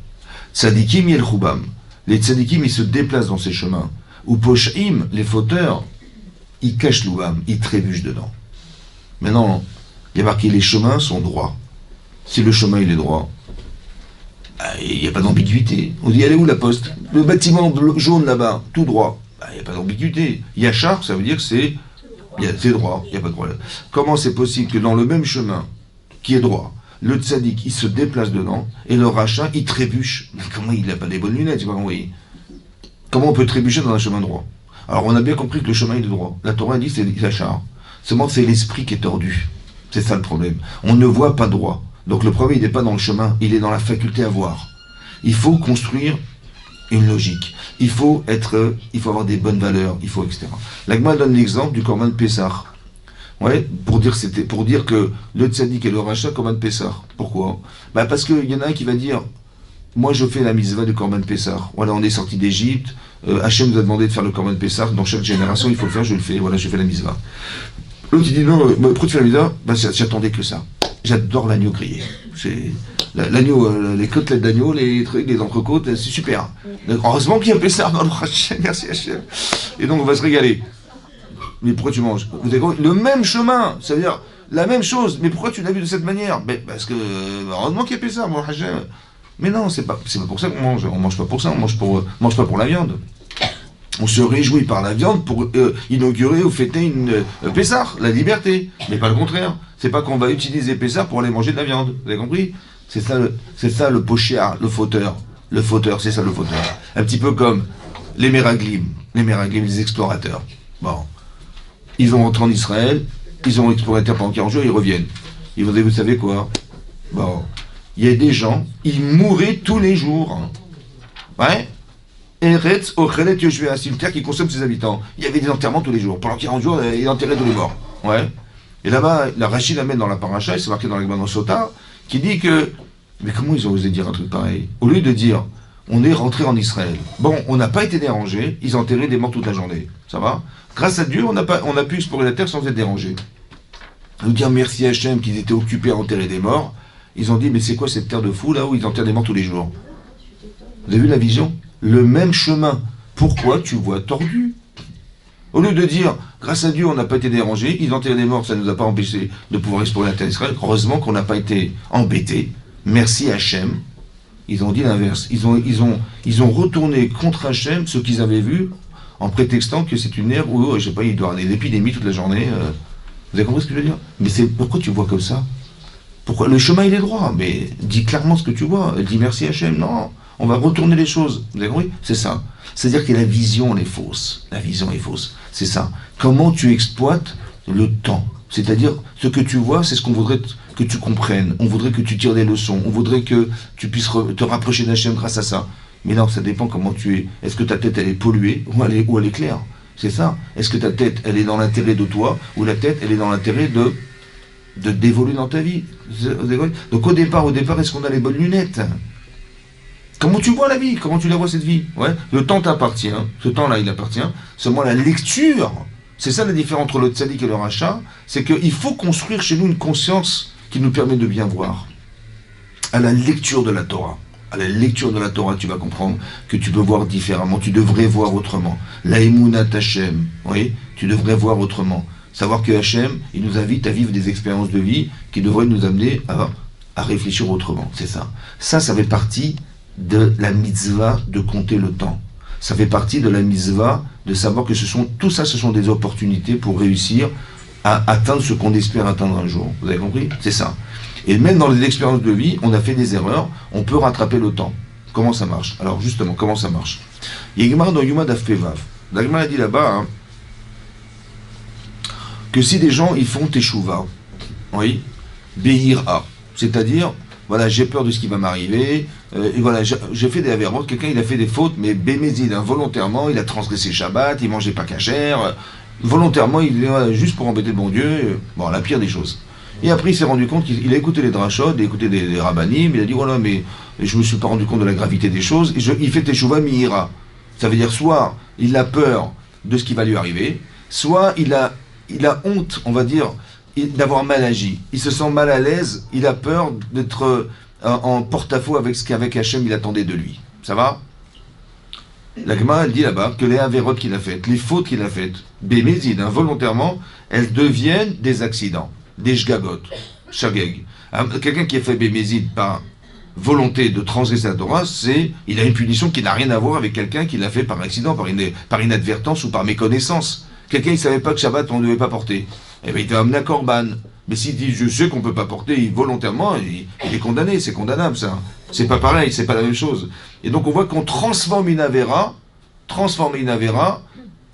Tzadikim Yel Chubam. Les tzadikim, ils se déplacent dans ces chemins. Ou Poshaim, les fauteurs, ils cachent l'Oubam, ils trébuchent dedans. Maintenant, il y a marqué les chemins sont droits. Si le chemin il est droit, il n'y a pas d'ambiguïté. On dit, elle est où la poste? Le bâtiment jaune là-bas, tout droit. Il n'y a pas d'ambiguïté. Yachar, ça veut dire que c'est droit, il n'y a pas de problème. Comment c'est possible que dans le même chemin, qui est droit, le tzaddik, il se déplace dedans, et le rachat, il trébuche? Mais comment il n'a pas des bonnes lunettes, tu vas envoyer? Comment on peut trébucher dans un chemin droit? Alors on a bien compris que le chemin il est droit. La Torah dit c'est Yachar. Seulement c'est l'esprit qui est tordu. C'est ça le problème. On ne voit pas droit. Donc le problème, il n'est pas dans le chemin, il est dans la faculté à voir. Il faut construire une logique. Il faut avoir des bonnes valeurs, etc. L'Agma donne l'exemple du Korban Pessah. Ouais, pour dire que le tzaddik et le rachat Korban Pessah. Pourquoi? Parce qu'il y en a un qui va dire, moi je fais la mitzvah du Korban Pessah. Voilà, on est sorti d'Égypte, Hachem nous a demandé de faire le Korban Pessah, dans chaque génération il faut le faire, je le fais, voilà, je fais la mitzvah. L'autre il dit non, pourquoi tu fais la mitzvah? J'attendais que ça. J'adore l'agneau grillé. L'agneau, les côtelettes d'agneau, les trucs, les entrecôtes, c'est super. Heureusement qu'il y a Pessah, merci Hachem. Et donc on va se régaler. Mais pourquoi tu manges? Vous avez compris? Le même chemin, ça veut dire la même chose. Mais pourquoi tu l'as vu de cette manière? Parce que heureusement qu'il y a Pessah, moi Hachem. Mais non, c'est pas pour ça qu'on mange. On mange pas pour ça, on mange pas pour la viande. On se réjouit par la viande pour inaugurer ou fêter une Pessah, la liberté. Mais pas le contraire. C'est pas qu'on va utiliser Pessah pour aller manger de la viande. Vous avez compris? C'est ça le pochéa, le fauteur. Le fauteur, c'est ça le fauteur. Un petit peu comme les Méraglim, les explorateurs. Bon. Ils vont rentrer en Israël, ils ont exploré la terre pendant 40 jours, ils reviennent. Ils vont dire, vous savez quoi? Bon. Il y a des gens, ils mouraient tous les jours. Ouais? Eretz Ochelet Yoshua, un cimetière qui consomme ses habitants. Il y avait des enterrements tous les jours. Pendant 40 jours, il enterrait tous les morts. Ouais. Et là-bas, la Rachid amène dans la paracha, et c'est marqué dans la Gemara Sota, qui dit que, mais comment ils ont osé dire un truc pareil? Au lieu de dire, on est rentré en Israël. Bon, on n'a pas été dérangé, ils enterraient des morts toute la journée. Ça va? Grâce à Dieu, on a pu explorer la terre sans être dérangé. Nous dire merci à Hachem qu'ils étaient occupés à enterrer des morts. Ils ont dit, mais c'est quoi cette terre de fou là où ils enterrent des morts tous les jours? Vous avez vu la vision? Le même chemin. Pourquoi tu vois tordu? Au lieu de dire, grâce à Dieu, on n'a pas été dérangé, ils enterrent des morts, ça ne nous a pas empêché de pouvoir explorer la terre d'Israël. Heureusement qu'on n'a pas été embêtés. Merci Hachem. Ils ont dit l'inverse. Ils ont retourné contre Hachem ce qu'ils avaient vu en prétextant que c'est une ère où, je sais pas, il doit y avoir des épidémies toute la journée. Vous avez compris ce que je veux dire? Mais c'est pourquoi tu vois comme ça? Pourquoi? Le chemin, il est droit, mais dis clairement ce que tu vois. Dis merci Hachem. Non, on va retourner les choses. Vous avez compris? C'est ça. C'est-à-dire que la vision, elle est fausse. La vision est fausse. C'est ça. Comment tu exploites le temps? C'est-à-dire, ce que tu vois, c'est ce qu'on voudrait que tu comprennes. On voudrait que tu tires des leçons. On voudrait que tu puisses te rapprocher d'Hachem grâce à ça. Mais non, ça dépend comment tu es. Est-ce que ta tête, elle est polluée ou elle est claire? C'est ça. Est-ce que ta tête, elle est dans l'intérêt de toi ou la tête, elle est dans l'intérêt de d'évoluer dans ta vie? Donc au départ, est-ce qu'on a les bonnes lunettes? Comment tu vois la vie? Comment tu la vois cette vie? Ouais. Le temps t'appartient. Ce temps-là, il appartient. Seulement la lecture, c'est ça la différence entre le tzaddik et le rachat, c'est qu'il faut construire chez nous une conscience qui nous permet de bien voir. À la lecture de la Torah. À la lecture de la Torah, tu vas comprendre que tu peux voir différemment, tu devrais voir autrement. La Emunat Hashem, oui, tu devrais voir autrement. Savoir que Hashem, il nous invite à vivre des expériences de vie qui devraient nous amener à réfléchir autrement. C'est ça. Ça fait partie de la mitzvah de compter le temps. Ça fait partie de la mitzvah de savoir que ce sont des opportunités pour réussir à atteindre ce qu'on espère atteindre un jour. Vous avez compris? C'est ça. Et même dans les expériences de vie, on a fait des erreurs, on peut rattraper le temps. Comment ça marche? Alors justement, comment ça marche? Il y a Gemara dans Yuma Daf Pevav. La Gemara dit là-bas que si des gens ils font teshuva, oui, be'ira, c'est-à-dire, voilà, j'ai peur de ce qui va m'arriver, et voilà, j'ai fait des avérotes, quelqu'un il a fait des fautes, mais bémézid, volontairement, il a transgressé Shabbat, il mangeait pas cachère, volontairement, il est juste pour embêter le bon Dieu, bon, la pire des choses. Et après, il s'est rendu compte qu'il a écouté les drachot, il a écouté des rabbanim, il a dit, voilà, mais je me suis pas rendu compte de la gravité des choses, et il fait teshuva mi'ira. Ça veut dire, soit il a peur de ce qui va lui arriver, soit il a honte, on va dire, d'avoir mal agi. Il se sent mal à l'aise, il a peur d'être en porte-à-faux avec ce qu'avec Hachem il attendait de lui. Ça va? La Gemara, elle dit là-bas que les avérotes qu'il a faites, les fautes qu'il a faites, bémézid, volontairement, elles deviennent des accidents. Des shgagot, shageg. Quelqu'un qui a fait bémézid par volonté de transgresser la Torah, il a une punition qui n'a rien à voir avec quelqu'un qui l'a fait par accident, par inadvertance ou par méconnaissance. Quelqu'un qui ne savait pas que Shabbat on ne devait pas porter, eh bien il était amené à Korban. Mais s'il dit je sais qu'on ne peut pas porter volontairement, il est condamné, c'est condamnable ça. C'est pas pareil, c'est pas la même chose. Et donc on voit qu'on transforme une avéra,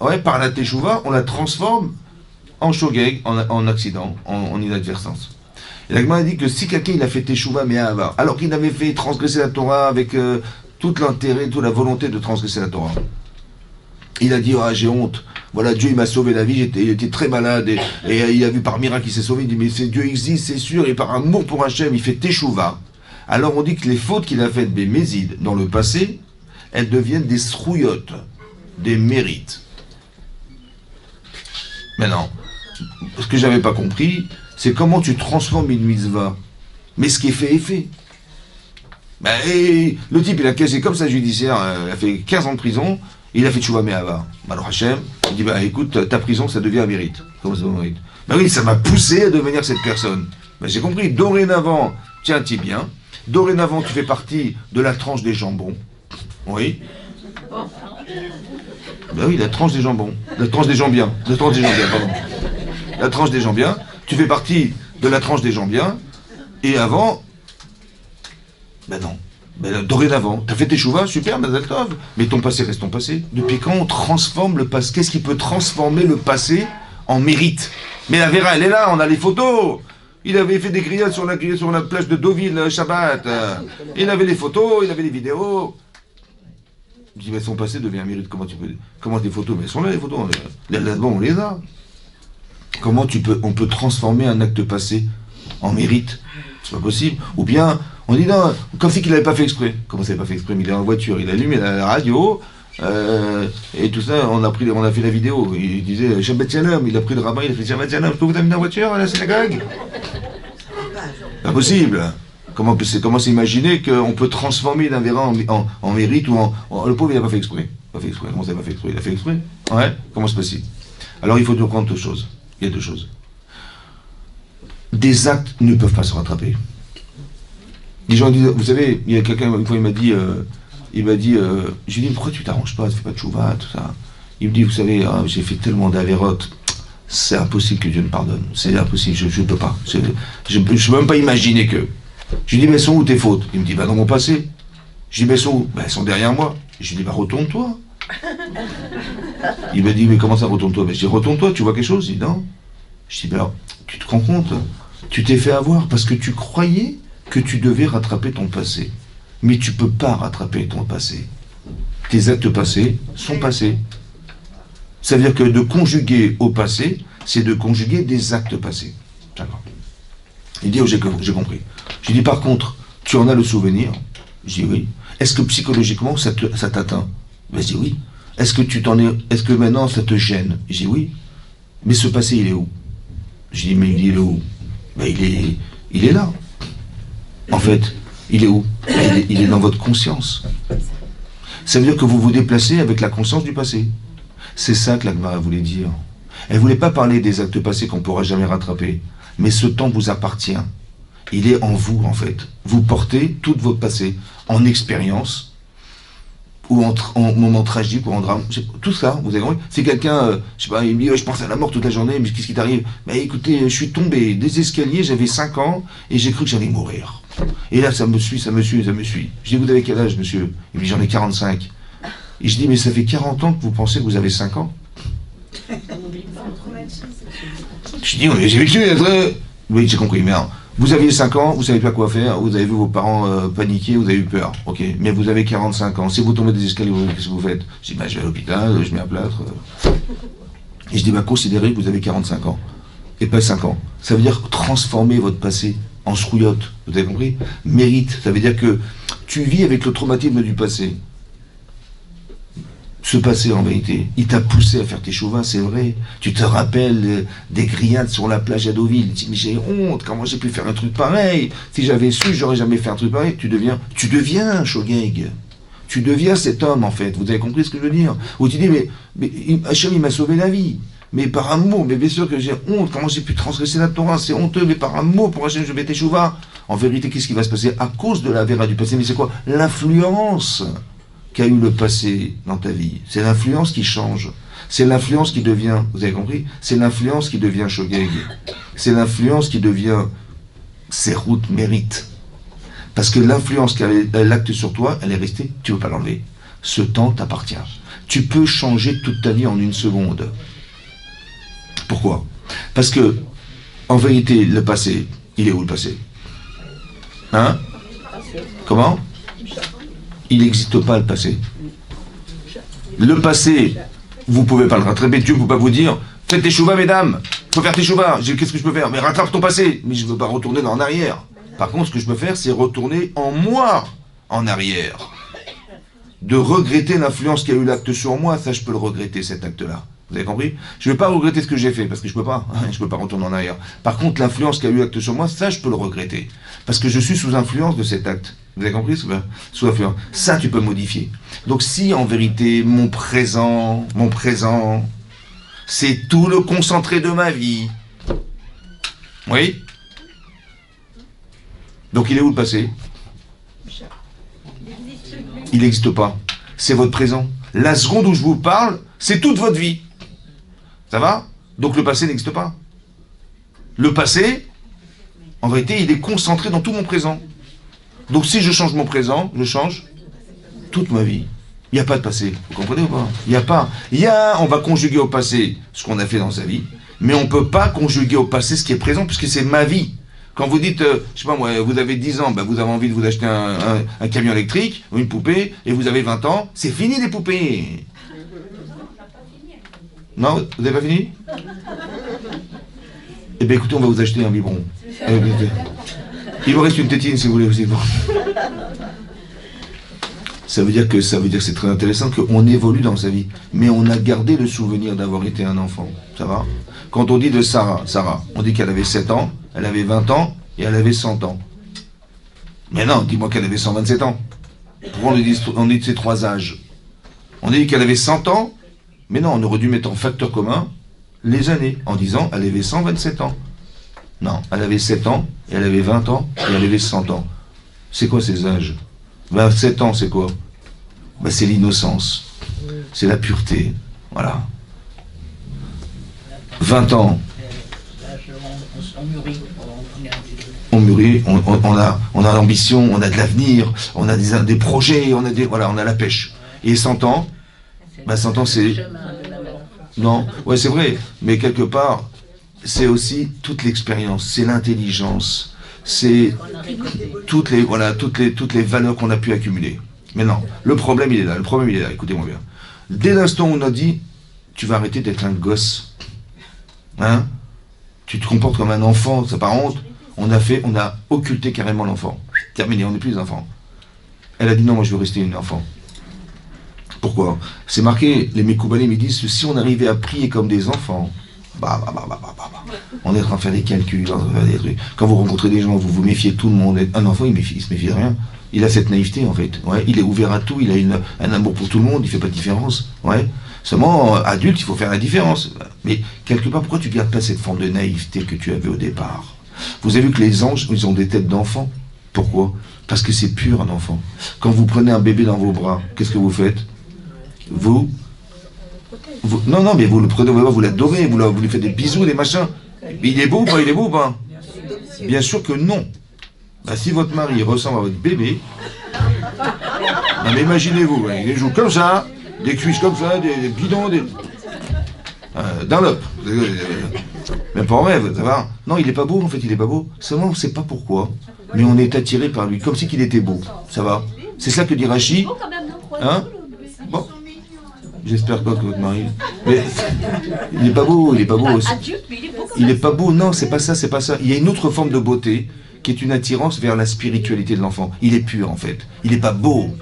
ouais, par la teshuva, on la transforme en shogeg, en accident, en inadvertance. Et la Gemara dit que si quelqu'un il a fait teshuva mais avar, alors qu'il avait fait transgresser la Torah avec tout l'intérêt, toute la volonté de transgresser la Torah, il a dit j'ai honte, voilà Dieu il m'a sauvé la vie, il était très malade et il a vu par miracle qu'il s'est sauvé, il dit mais Dieu existe c'est sûr, et par amour pour Hachem il fait teshuva. Alors on dit que les fautes qu'il a faites des mésides dans le passé, elles deviennent des srouillottes, des mérites. Maintenant, ce que j'avais pas compris, c'est comment tu transformes une mitzvah. Mais ce qui est fait est fait. Ben, le type, il a cassé comme ça judiciaire, il a fait 15 ans de prison, il a fait tchouva me'ava. Alors Hachem, il dit, écoute, ta prison, ça devient un mérite. Comment ça devient un mérite? Oui, ça m'a poussé à devenir cette personne. J'ai compris, dorénavant, tiens-t'y bien, dorénavant, tu fais partie de la tranche des jambons. Oui. Oui, la tranche des jambons. La tranche des jambiens. La tranche des jambiens. Tu fais partie de la tranche des jambiens. Et avant, non. Dorénavant, t'as fait tes chouvas, super, Mazal Tov. Mais ton passé reste ton passé. Depuis quand on transforme le passé? Qu'est-ce qui peut transformer le passé en mérite? Mais la Vera, elle est là, on a les photos. Il avait fait des grillades sur la plage de Deauville, Shabbat. Il avait les photos, il avait les vidéos. Je dis, mais son passé devient un mérite. Comment des photos? Mais elles sont là, les photos. Là-dedans, on les a. Comment on peut transformer un acte passé en mérite? C'est pas possible. Ou bien, on dit, non, comme c'est qu'il n'avait pas fait exprès. Comment ça n'avait pas fait exprès? Mais il est en voiture, il allume la radio, et tout ça, on a fait la vidéo. Il disait, Shabbat Shalom, il a pris le rabbin, il a fait Shabbat Shalom, je peux vous amener en voiture à la synagogue? Pas possible. Comment s'imaginer qu'on peut transformer d'un vérin en mérite ou le pauvre il n'a pas fait exprès. Comment ça n'a pas fait exprès? Il a fait exprès? Ouais. Comment c'est possible? Alors il faut comprendre deux choses. Il y a deux choses. Des actes ne peuvent pas se rattraper. Les gens disent, vous savez, il y a quelqu'un une fois il m'a dit, je lui ai dit pourquoi tu t'arranges pas, tu fais pas de tchouva, tout ça. Il me dit, vous savez, j'ai fait tellement d'avérotes, c'est impossible que Dieu me pardonne. C'est impossible, je ne peux pas. Je ne peux même pas imaginer que. Je lui dis, mais elles sont où tes fautes? Il me dit, bah dans mon passé. Je dis, mais elles sont où? Bah elles sont derrière moi. Je lui dis, bah retourne-toi. Il me dit, mais comment ça retourne-toi? Je dis, retourne-toi, tu vois quelque chose? Il dit, non. Je dis, ben alors, tu te rends compte? Tu t'es fait avoir parce que tu croyais que tu devais rattraper ton passé. Mais tu ne peux pas rattraper ton passé. Tes actes passés sont passés. Ça veut dire que de conjuguer au passé, c'est de conjuguer des actes passés. D'accord. Il dit, oh, j'ai compris. Je dis, par contre, tu en as le souvenir? Je dis, oui. Est-ce que psychologiquement, ça t'atteint? Ben, je dis, oui. Est-ce que maintenant, ça te gêne? Je dis, oui. Mais ce passé, il est où? Je dis, mais il est où? Ben, il est là. En fait, il est où? Il est dans votre conscience. Ça veut dire que vous vous déplacez avec la conscience du passé. C'est ça que la Gemara voulait dire. Elle ne voulait pas parler des actes passés qu'on ne pourra jamais rattraper. Mais ce temps vous appartient. Il est en vous, en fait. Vous portez tout votre passé en expérience, ou en moment tragique, ou en drame. Tout ça, vous avez compris? C'est quelqu'un, je sais pas, il me dit, je pense à la mort toute la journée, mais qu'est-ce qui t'arrive? Ben écoutez, je suis tombé des escaliers, j'avais 5 ans, et j'ai cru que j'allais mourir. Et là, ça me suit. Je dis, vous avez quel âge, monsieur? Il me dit, j'en ai 45. Et je dis, mais ça fait 40 ans que vous pensez que vous avez 5 ans? Je dis, oui, j'ai vécu. Oui, j'ai compris, mais alors, vous aviez 5 ans, vous savez pas quoi faire, vous avez vu vos parents paniquer, vous avez eu peur. Ok, mais vous avez 45 ans. Si vous tombez des escaliers, qu'est-ce que vous faites? Je dis, bah, je vais à l'hôpital, je mets un plâtre. Et je dis, bah, considérez que vous avez 45 ans. Et pas 5 ans. Ça veut dire transformer votre passé en chrouillotte. Vous avez compris? Mérite. Ça veut dire que tu vis avec le traumatisme du passé. Ce passé, en vérité, il t'a poussé à faire tes chouvas, c'est vrai. Tu te rappelles des grillades sur la plage à Deauville. Tu dis, mais j'ai honte, comment j'ai pu faire un truc pareil? Si j'avais su, j'aurais jamais fait un truc pareil. Tu deviens Shogeg. Tu deviens cet homme, en fait. Vous avez compris ce que je veux dire? Ou tu dis, mais Hachem, il m'a sauvé la vie. Mais par amour, mais bien sûr que j'ai honte, comment j'ai pu transgresser la Torah, c'est honteux, mais par amour, pour Hachem, je vais t'échouva. En vérité, qu'est-ce qui va se passer? À cause de la véra du passé, mais c'est quoi? L'influence qu'a eu le passé dans ta vie. C'est l'influence qui change. C'est l'influence qui devient, vous avez compris? C'est l'influence qui devient Shogeg. C'est l'influence qui devient Serhout, mérite. Parce que l'influence qu'a l'acte sur toi, elle est restée, tu ne peux pas l'enlever. Ce temps t'appartient. Tu peux changer toute ta vie en une seconde. Pourquoi? Parce que, en vérité, le passé, il est où le passé? Hein? Comment? Il n'existe pas le passé. Le passé, vous ne pouvez pas le rattraper. Dieu ne peut pas vous dire, faites tes chouvas, mesdames. Il faut faire tes chouvas. Qu'est-ce que je peux faire? Mais rattrape ton passé. Mais je ne veux pas retourner en arrière. Par contre, ce que je peux faire, c'est retourner en moi, en arrière. De regretter l'influence qu'a eu l'acte sur moi, ça, je peux le regretter, cet acte-là. Vous avez compris? Je ne vais pas regretter ce que j'ai fait, parce que je ne peux pas. Je ne peux pas retourner en arrière. Par contre, l'influence qu'a eu l'acte sur moi, ça, je peux le regretter. Parce que je suis sous influence de cet acte. Vous avez compris? Sous influence. Ça, tu peux modifier. Donc, si, en vérité, mon présent, c'est tout le concentré de ma vie. Oui? Donc, il est où le passé? Il n'existe pas. C'est votre présent. La seconde où je vous parle, c'est toute votre vie. Ça va? Donc le passé n'existe pas. Le passé, en vérité, il est concentré dans tout mon présent. Donc si je change mon présent, je change toute ma vie. Il n'y a pas de passé. Vous comprenez ou pas? Il n'y a pas. On va conjuguer au passé ce qu'on a fait dans sa vie, mais on ne peut pas conjuguer au passé ce qui est présent, puisque c'est ma vie. Quand vous dites, je sais pas moi, vous avez 10 ans, vous avez envie de vous acheter un camion électrique ou une poupée, et vous avez 20 ans, c'est fini les poupées. Non, vous n'avez pas fini? Eh bien écoutez, on va vous acheter un biberon. Il vous reste une tétine si vous voulez aussi. Ça veut dire que c'est très intéressant qu'on évolue dans sa vie. Mais on a gardé le souvenir d'avoir été un enfant. Ça va? Quand on dit de Sarah, on dit qu'elle avait 7 ans, elle avait 20 ans et elle avait 100 ans. Mais non, dis-moi qu'elle avait 127 ans. Pourquoi on dit ces 3 âges? On dit qu'elle avait 100 ans, mais non, on aurait dû mettre en facteur commun les années, en disant elle avait 127 ans. Non, elle avait 7 ans, et elle avait 20 ans, et elle avait 100 ans. C'est quoi ces âges? 27 ans, c'est quoi? C'est l'innocence. C'est la pureté. Voilà. 20 ans. On mûrit. On mûrit, on a l'ambition, on a de l'avenir, on a des projets, on a la pêche. Et 100 ans, 100 ans c'est... Non, ouais c'est vrai, mais quelque part, c'est aussi toute l'expérience, c'est l'intelligence, c'est toutes les valeurs qu'on a pu accumuler. Mais non, le problème il est là, écoutez-moi bien. Dès l'instant où on a dit, tu vas arrêter d'être un gosse, hein, tu te comportes comme un enfant, ça pas honte, on a occulté carrément l'enfant. Terminé, on n'est plus des enfants. Elle a dit non, moi je veux rester une enfant. Pourquoi? C'est marqué, les Mekoubalim, ils disent que si on arrivait à prier comme des enfants, on est en train de faire des calculs, en train de faire des trucs. Quand vous rencontrez des gens, vous vous méfiez de tout le monde. Un enfant, il se méfie de rien. Il a cette naïveté, en fait. Ouais, il est ouvert à tout, il a un amour pour tout le monde, il fait pas de différence. Ouais. Seulement, adulte, il faut faire la différence. Mais quelque part, pourquoi tu gardes pas cette forme de naïveté que tu avais au départ? Vous avez vu que les anges, ils ont des têtes d'enfants. Pourquoi? Parce que c'est pur, un enfant. Quand vous prenez un bébé dans vos bras, qu'est-ce que vous faites? Non, mais vous le prenez, vous l'adorez, vous lui faites des bisous, des machins. Mais il est beau ou pas? Bien sûr que non. Si votre mari ressemble à votre bébé, non mais imaginez-vous, il les joue comme ça, des cuisses comme ça, des bidons, d'un lope. Même pas en rêve, ça va? Non, il est pas beau, en fait, il est pas beau. Seulement, on sait pas pourquoi, mais on est attiré par lui, comme si qu'il était beau. Ça va? C'est ça que dit Rachi. Hein? Bon. J'espère pas que votre mari... Mais il est pas beau, il est pas beau aussi. Il est pas beau, non, c'est pas ça. Il y a une autre forme de beauté qui est une attirance vers la spiritualité de l'enfant. Il est pur, en fait. Il est pas beau.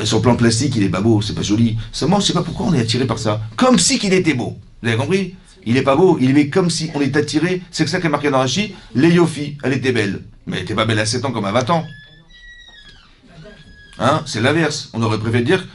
Sur le plan plastique, il est pas beau, c'est pas joli. Seulement, je sais pas pourquoi on est attiré par ça. Comme si qu'il était beau. Vous avez compris? Il est pas beau, il est comme si on est attiré. C'est ça qui est marqué dans Rachi. Léofi, elle était belle. Mais elle était pas belle à 7 ans comme à 20 ans. Hein? C'est l'inverse. On aurait préféré dire...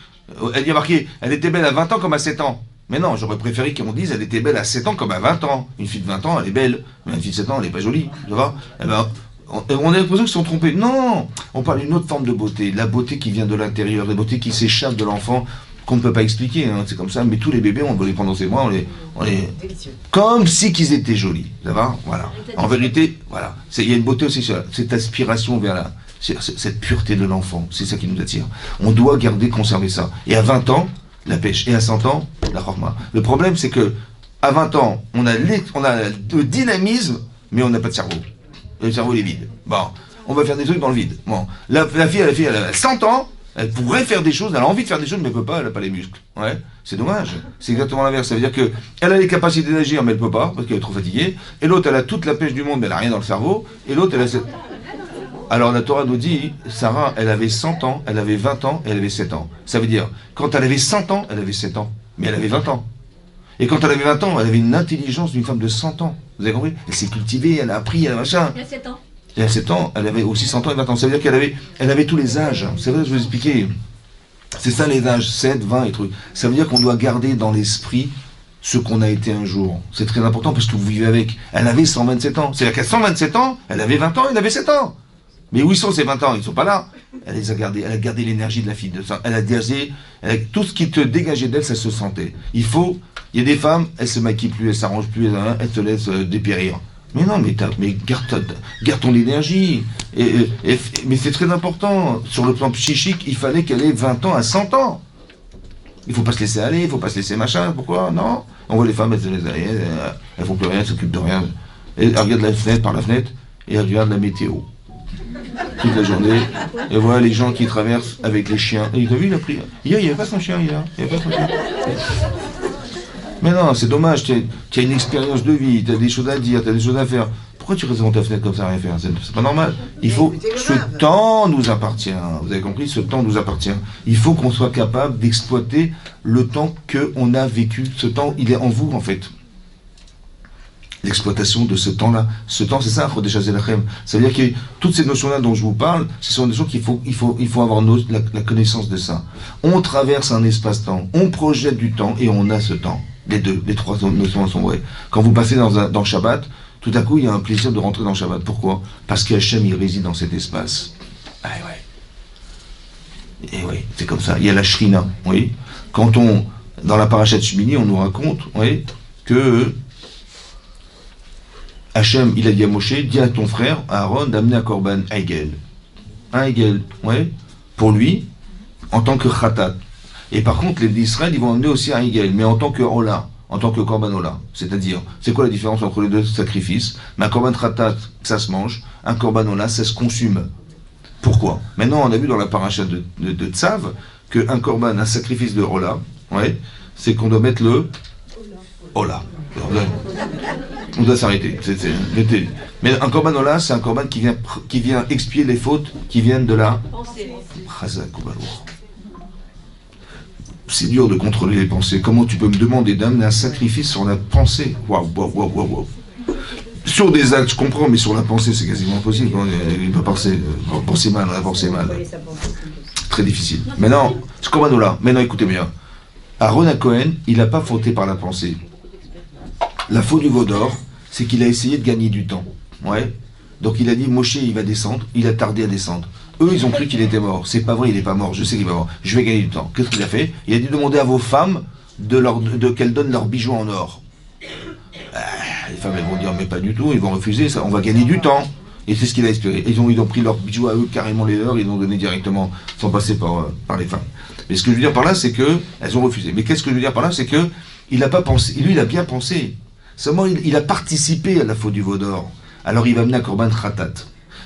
Elle y a marqué, elle était belle à 20 ans comme à 7 ans. Mais non, j'aurais préféré qu'on dise, elle était belle à 7 ans comme à 20 ans. Une fille de 20 ans, elle est belle. Mais une fille de 7 ans, elle n'est pas jolie. Tu vois? Eh ben, on a l'impression qu'ils se sont trompés. Non! On parle d'une autre forme de beauté. La beauté qui vient de l'intérieur, la beauté qui s'échappe de l'enfant, qu'on ne peut pas expliquer. Hein. C'est comme ça. Mais tous les bébés, on veut les prendre dans ses bras, on les... Comme si qu'ils étaient jolis. Ça va? Voilà. En vérité, voilà. Il y a une beauté aussi, cette aspiration vers cette pureté de l'enfant, c'est ça qui nous attire. On doit conserver ça. Et à 20 ans, la pêche. Et à 100 ans, la chorma. Le problème, c'est que à 20 ans, on a le dynamisme, mais on n'a pas de cerveau. Le cerveau, il est vide. Bon, on va faire des trucs dans le vide. Bon, la fille, elle a 100 ans, elle pourrait faire des choses, elle a envie de faire des choses, mais elle peut pas, elle n'a pas les muscles. Ouais, c'est dommage. C'est exactement l'inverse. Ça veut dire qu'elle a les capacités d'agir, mais elle peut pas, parce qu'elle est trop fatiguée. Et l'autre, elle a toute la pêche du monde, mais elle n'a rien dans le cerveau. Et l'autre, elle a cette... Alors la Torah nous dit, Sarah, elle avait 100 ans, elle avait 20 ans, et elle avait 7 ans. Ça veut dire, quand elle avait 100 ans, elle avait 7 ans. Mais elle avait 20 ans. Et quand elle avait 20 ans, elle avait une intelligence d'une femme de 100 ans. Vous avez compris? Elle s'est cultivée, elle a appris, elle a machin. Il y a 7 ans. Et à 7 ans, elle avait aussi 100 ans et 20 ans. Ça veut dire qu'elle avait tous les âges. C'est vrai, je vais vous expliquer. C'est ça les âges, 7, 20 et trucs. Ça veut dire qu'on doit garder dans l'esprit ce qu'on a été un jour. C'est très important parce que vous vivez avec. Elle avait 127 ans. C'est-à-dire qu'à 127 ans, elle avait 20 ans, elle avait 7 ans. Mais où ils sont ces 20 ans? Ils ne sont pas là. Elle les a gardés. Elle a gardé l'énergie de la fille. Elle a gardé tout ce qui te dégageait d'elle, ça se sentait. Il y a des femmes, elles se maquillent plus, elles s'arrangent plus, elles se laissent dépérir. Mais non, mais garde ton énergie. Mais c'est très important. Sur le plan psychique, il fallait qu'elle ait 20 ans à 100 ans. Il ne faut pas se laisser aller, il ne faut pas se laisser machin. Pourquoi? Non. On voit les femmes, elles se laissent aller, elles font plus rien, elles s'occupent de rien. Elles regardent la fenêtre par la fenêtre et elles regardent la météo. Toute la journée, et voilà les gens qui traversent avec les chiens. Et t'as vu, il a pris. Hier, il n'y avait pas son chien, hier. Il n'y avait pas son chien. Mais non, c'est dommage, tu as une expérience de vie, tu as des choses à dire, tu as des choses à faire. Pourquoi tu restes dans ta fenêtre comme ça à rien faire? C'est pas normal. Ce temps nous appartient. Vous avez compris? Ce temps nous appartient. Il faut qu'on soit capable d'exploiter le temps qu'on a vécu. Ce temps, il est en vous, en fait. L'exploitation de ce temps-là. Ce temps, c'est ça, Chodesh Hazelachem. Ça veut dire que toutes ces notions-là dont je vous parle, ce sont des choses qu'il faut avoir la connaissance de ça. On traverse un espace-temps, on projette du temps et on a ce temps. Les trois notions sont vraies. Quand vous passez dans Shabbat, tout à coup, il y a un plaisir de rentrer dans Shabbat. Pourquoi? Parce qu'Hachem, il réside dans cet espace. Ah ouais. Et oui, c'est comme ça. Il y a la Shrina, oui. Dans la Parashat Shmini, on nous raconte, oui, que Hachem, il a dit à Moshe, dis à ton frère, à Aaron, d'amener un korban Eigel. Un Eigel, ouais, pour lui, en tant que khatat. Et par contre, les d'Israël, ils vont amener aussi un Eigel, mais en tant que Ola, en tant que korban Ola. C'est-à-dire, c'est quoi la différence entre les deux sacrifices? Mais un korban khatat, ça se mange, un korban Ola, ça se consume. Pourquoi? Maintenant, on a vu dans la paracha de Tzav, qu'un korban, un sacrifice de Ola, ouais, c'est qu'on doit mettre le Ola. On doit s'arrêter. Mais un korban Ola, c'est un korban qui vient expier les fautes qui viennent de la Chazak ou Balour. C'est dur de contrôler les pensées. Comment tu peux me demander d'amener un sacrifice sur la pensée? Waouh. Sur des actes, je comprends, mais sur la pensée, c'est quasiment impossible. Il peut penser mal. Très difficile. Maintenant, ce korban Ola, maintenant écoutez bien. Aaron à Cohen, il n'a pas fauté par la pensée. La faute du veau d'or, c'est qu'il a essayé de gagner du temps. Ouais. Donc il a dit, Moshe, il va descendre, il a tardé à descendre. Eux, ils ont cru qu'il était mort. C'est pas vrai, il n'est pas mort. Je sais qu'il va mort. Je vais gagner du temps. Qu'est-ce qu'il a fait? Il a dit demander à vos femmes qu'elles donnent leurs bijoux en or. Les femmes, elles vont dire, mais pas du tout, ils vont refuser, ça, on va gagner du temps. Et c'est ce qu'il a espéré. Ils ont pris leurs bijoux à eux, carrément les leurs, ils ont donné directement, sans passer par les femmes. Mais ce que je veux dire par là, c'est que elles ont refusé. Mais qu'est-ce que je veux dire par là, c'est que il n'a pas pensé. Lui, il a bien pensé. Seulement, il a participé à la faute du veau d'or. Alors, il va amener un korban khatat.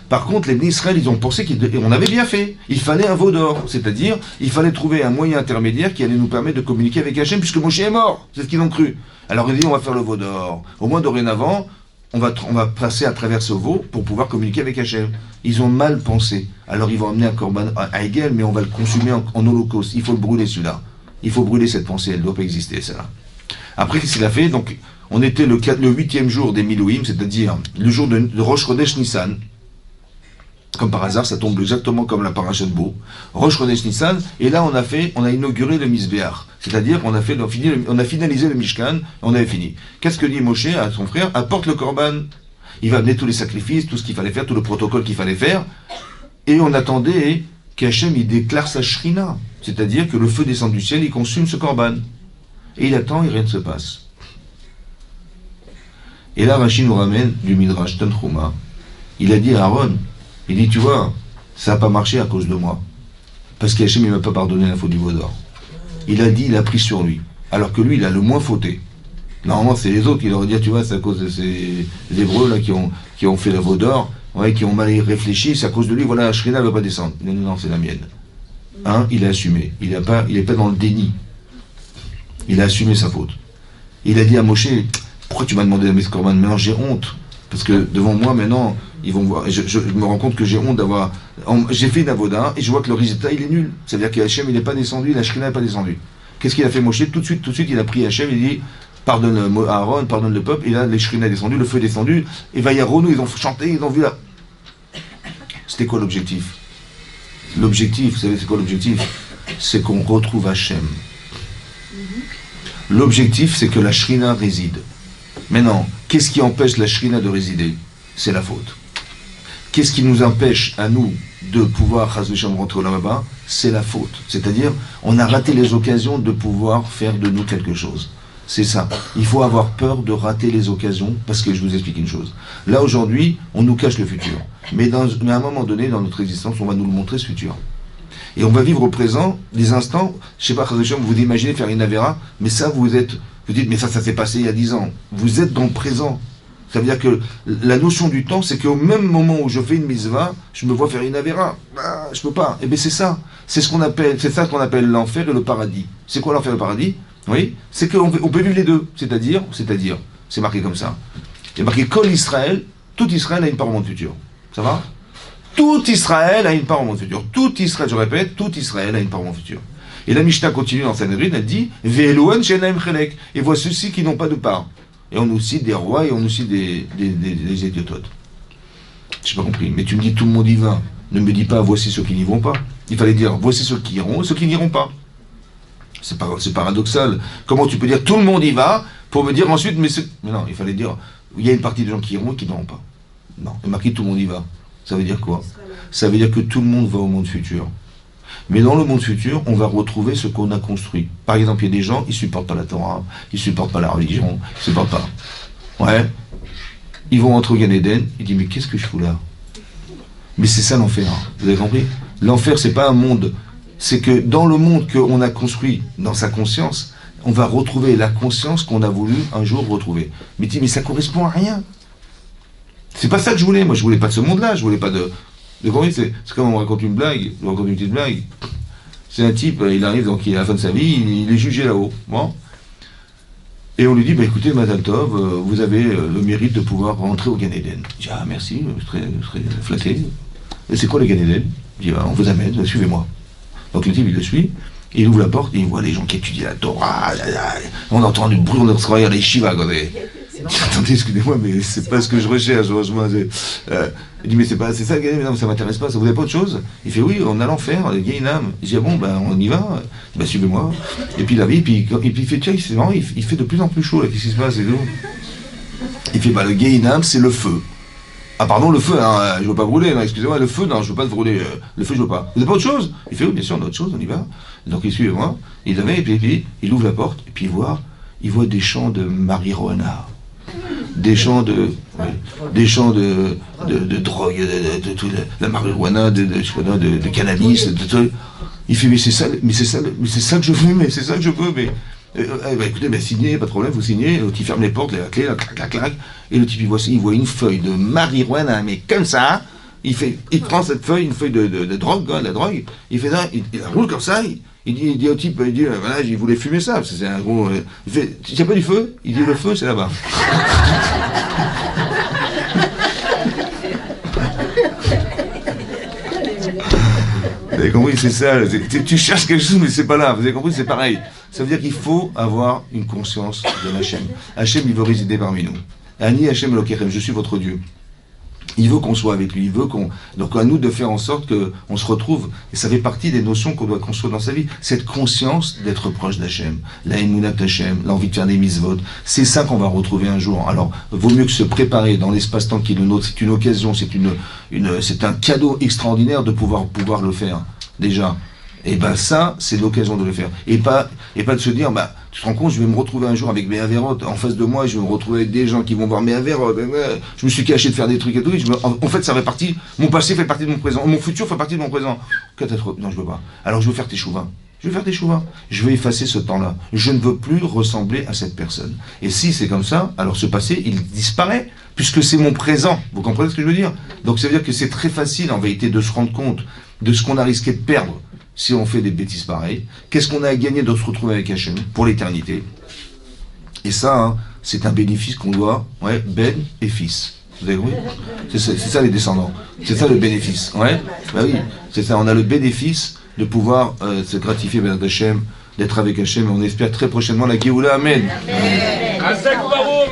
Par contre, les Bnei Israël, ils ont pensé qu'on avait bien fait. Il fallait un veau d'or. C'est-à-dire, il fallait trouver un moyen intermédiaire qui allait nous permettre de communiquer avec Hachem, puisque Moshe est mort. C'est ce qu'ils ont cru. Alors, ils dit, on va faire le veau d'or. Au moins, dorénavant, on va passer à travers ce veau pour pouvoir communiquer avec Hachem. Ils ont mal pensé. Alors, ils vont amener un korban à Eigel, mais on va le consommer en holocauste. Il faut le brûler, celui-là. Il faut brûler cette pensée. Elle ne doit pas exister, celle-là. Après, qu'est-ce qu'il a fait? Donc, on était le 8e jour des Milouim, c'est-à-dire le jour de Rosh Chodesh Nissan. Comme par hasard, ça tombe exactement comme la paracha de Bo. Rosh Chodesh Nissan, et là on a inauguré le Mizbeach. C'est-à-dire qu'on a finalisé le Mishkan, on avait fini. Qu'est-ce que dit Moshe à son frère? Apporte le korban. Il va amener tous les sacrifices, tout ce qu'il fallait faire, tout le protocole qu'il fallait faire. Et on attendait qu'Hachem il déclare sa shrina. C'est-à-dire que le feu descend du ciel, il consume ce korban. Et il attend et rien ne se passe. Et là, Rashi nous ramène du Midrash Tanchuma. Il a dit à Aaron, il dit, tu vois, ça n'a pas marché à cause de moi. Parce qu'Hachem, il ne m'a pas pardonné la faute du veau d'or. Il a dit, il a pris sur lui. Alors que lui, il a le moins fauté. Normalement, c'est les autres qui leur disent, tu vois, c'est à cause de ces Hébreux là qui ont fait le veau d'or, ouais, qui ont mal réfléchi, c'est à cause de lui, voilà, la Shrina ne va pas descendre. Non, non, c'est la mienne. Hein, il a assumé. Il n'est pas dans le déni. Il a assumé sa faute. Il a dit à Moshe, pourquoi tu m'as demandé d'amener ce korban? Maintenant, j'ai honte. Parce que devant moi, maintenant, ils vont voir. Et je me rends compte que j'ai honte d'avoir. J'ai fait une avoda et je vois que le résultat, il est nul. C'est-à-dire que Hachem, il n'est pas descendu, la Shrina n'est pas descendue. Qu'est-ce qu'il a fait Moshe? Tout de suite, il a pris Hachem, il dit pardonne Aaron, pardonne le peuple. Et là, la Shrina est descendue, le feu est descendu. Et Vayaronou, ils ont chanté, ils ont vu là. C'était quoi l'objectif? L'objectif, vous savez, c'est quoi l'objectif? C'est qu'on retrouve Hachem. L'objectif, c'est que la Shrina réside. Maintenant, qu'est-ce qui empêche la Shrina de résider? C'est la faute. Qu'est-ce qui nous empêche, à nous, de pouvoir, rentrer au là-bas? C'est la faute. C'est-à-dire, on a raté les occasions de pouvoir faire de nous quelque chose. C'est ça. Il faut avoir peur de rater les occasions, parce que je vous explique une chose. Là, aujourd'hui, on nous cache le futur. Mais à un moment donné, dans notre existence, on va nous le montrer, ce futur. Et on va vivre au présent des instants, je sais pas, vous imaginez faire une Avera, mais ça, vous dites, mais ça s'est passé il y a 10 ans. Vous êtes dans le présent. Ça veut dire que la notion du temps, c'est qu'au même moment où je fais une mitzvah, je me vois faire une Avera. Ah, je peux pas. Eh bien, c'est ça. C'est ça qu'on appelle l'enfer et le paradis. C'est quoi l'enfer et le paradis? Oui. C'est qu'on peut vivre les deux. C'est-à-dire, c'est marqué comme ça. Il y a marqué Kol Israël, tout Israël a une part au monde futur. Ça va? Tout Israël a une part au monde futur. Tout Israël, je répète, tout Israël a une part au monde futur. Et la Mishnah continue dans Sanhedrin, elle dit Ve'elohen she'enaim chelek. Et voici ceux-ci qui n'ont pas de part. Et on nous cite des rois et on nous cite des idiototes. Je n'ai pas compris. Mais tu me dis tout le monde y va. Ne me dis pas voici ceux qui n'y vont pas. Il fallait dire voici ceux qui iront et ceux qui n'iront pas. C'est paradoxal. Comment tu peux dire tout le monde y va pour me dire ensuite mais non, il fallait dire il y a une partie des gens qui iront et qui n'iront pas. Non, il marqué tout le monde y va. Ça veut dire quoi? Ça veut dire que tout le monde va au monde futur. Mais dans le monde futur, on va retrouver ce qu'on a construit. Par exemple, il y a des gens, ils ne supportent pas la Torah, ils ne supportent pas la religion, ils ne supportent pas. Ouais. ils vont entrer au Gan Eden, il dit mais qu'est-ce que je fous là? Mais c'est ça l'enfer, hein. Vous avez compris? L'enfer, c'est pas un monde, c'est que dans le monde qu'on a construit dans sa conscience, on va retrouver la conscience qu'on a voulu un jour retrouver. Mais dis, mais ça correspond à rien. C'est pas ça que je voulais. Moi, je voulais pas de ce monde-là. Je voulais pas de. Vous comprenez? C'est comme on raconte une blague. On raconte une petite blague. C'est un type, il arrive, donc il est à la fin de sa vie, il est jugé là-haut. Bon. Et on lui dit, bah écoutez, Madame Tov, vous avez le mérite de pouvoir rentrer au Gan Eden. Il dit, ah merci, je serais flatté. Et c'est quoi le Gan Eden? Il dit, bah, on vous amène, suivez-moi. Donc le type, il le suit. Il ouvre la porte et il voit les gens qui étudient la Torah. On entend du bruit, on entend les shivas. Attendez, excusez-moi, mais c'est pas ce que je recherche. Il dit, mais c'est ça, non, ça m'intéresse pas. Ça vous avez pas autre chose? Il fait, oui, on a l'enfer, le Gehinam. Il dit, ah bon, ben on y va. Ben suivez-moi. Et puis il arrive, et puis il fait, tiens, c'est marrant, il fait de plus en plus chaud, là, qu'est-ce qui se passe et tout. Il fait, bah le Gehinam, c'est le feu. Ah pardon, le feu, hein, je veux pas brûler, non, excusez-moi, le feu, non, je veux pas te brûler, le feu, je veux pas. Vous avez pas autre chose? Il fait, oui, bien sûr, on a autre chose, on y va. Donc il suit moi, il avait, et puis il ouvre la porte, et puis il voit des champs de marijuana, des champs de drogue, de la marijuana, de cannabis, de tout. Il fait, mais c'est ça que je veux, mais bah, écoutez, bah, signez, pas de problème, vous signez, l'autre il ferme les portes, la clé, là, clac, clac, et le type il voit une feuille de marijuana, mais comme ça, il prend cette feuille, une feuille de drogue, la drogue, il fait ça, il la roule comme ça, il dit au type, voilà, il voulait fumer ça, parce que c'est un gros. Il fait, il n'y a pas du feu? Il dit, le feu, c'est là-bas. Vous avez compris, c'est ça. Tu cherches quelque chose, mais c'est pas là. Vous avez compris, c'est pareil. Ça veut dire qu'il faut avoir une conscience de Hachem. Hachem, il veut résider parmi nous. Ani Hachem Elokerem, je suis votre Dieu. Il veut qu'on soit avec lui, il veut qu'on... Donc à nous de faire en sorte qu'on se retrouve. Et ça fait partie des notions qu'on doit construire dans sa vie. Cette conscience d'être proche d'Hachem, la Emunat Hachem, l'envie de faire des mitzvot, c'est ça qu'on va retrouver un jour. Alors, vaut mieux que se préparer dans l'espace-temps qui est le nôtre. C'est une occasion, c'est un cadeau extraordinaire de pouvoir le faire, déjà. Et ben ça, c'est l'occasion de le faire. Et pas de se dire, bah, tu te rends compte, je vais me retrouver un jour avec mes avérotes en face de moi, je vais me retrouver avec des gens qui vont voir mes avérotes, je me suis caché de faire des trucs et tout, en fait ça fait partie, mon passé fait partie de mon présent, mon futur fait partie de mon présent. Non, je veux pas. Alors je veux faire tes chouvins. Je veux effacer ce temps-là. Je ne veux plus ressembler à cette personne. Et si c'est comme ça, alors ce passé, il disparaît, puisque c'est mon présent. Vous comprenez ce que je veux dire? Donc ça veut dire que c'est très facile en vérité de se rendre compte de ce qu'on a risqué de perdre si on fait des bêtises pareilles. Qu'est-ce qu'on a à gagner de se retrouver avec Hachem pour l'éternité? Et ça, hein, c'est un bénéfice qu'on doit, Ben et fils. Vous avez compris? C'est ça les descendants. C'est ça le bénéfice. Ouais? Bah oui, c'est ça. On a le bénéfice de pouvoir se gratifier Ben Hachem, d'être avec Hachem, et on espère très prochainement la Géoula. Amen. Merci beaucoup.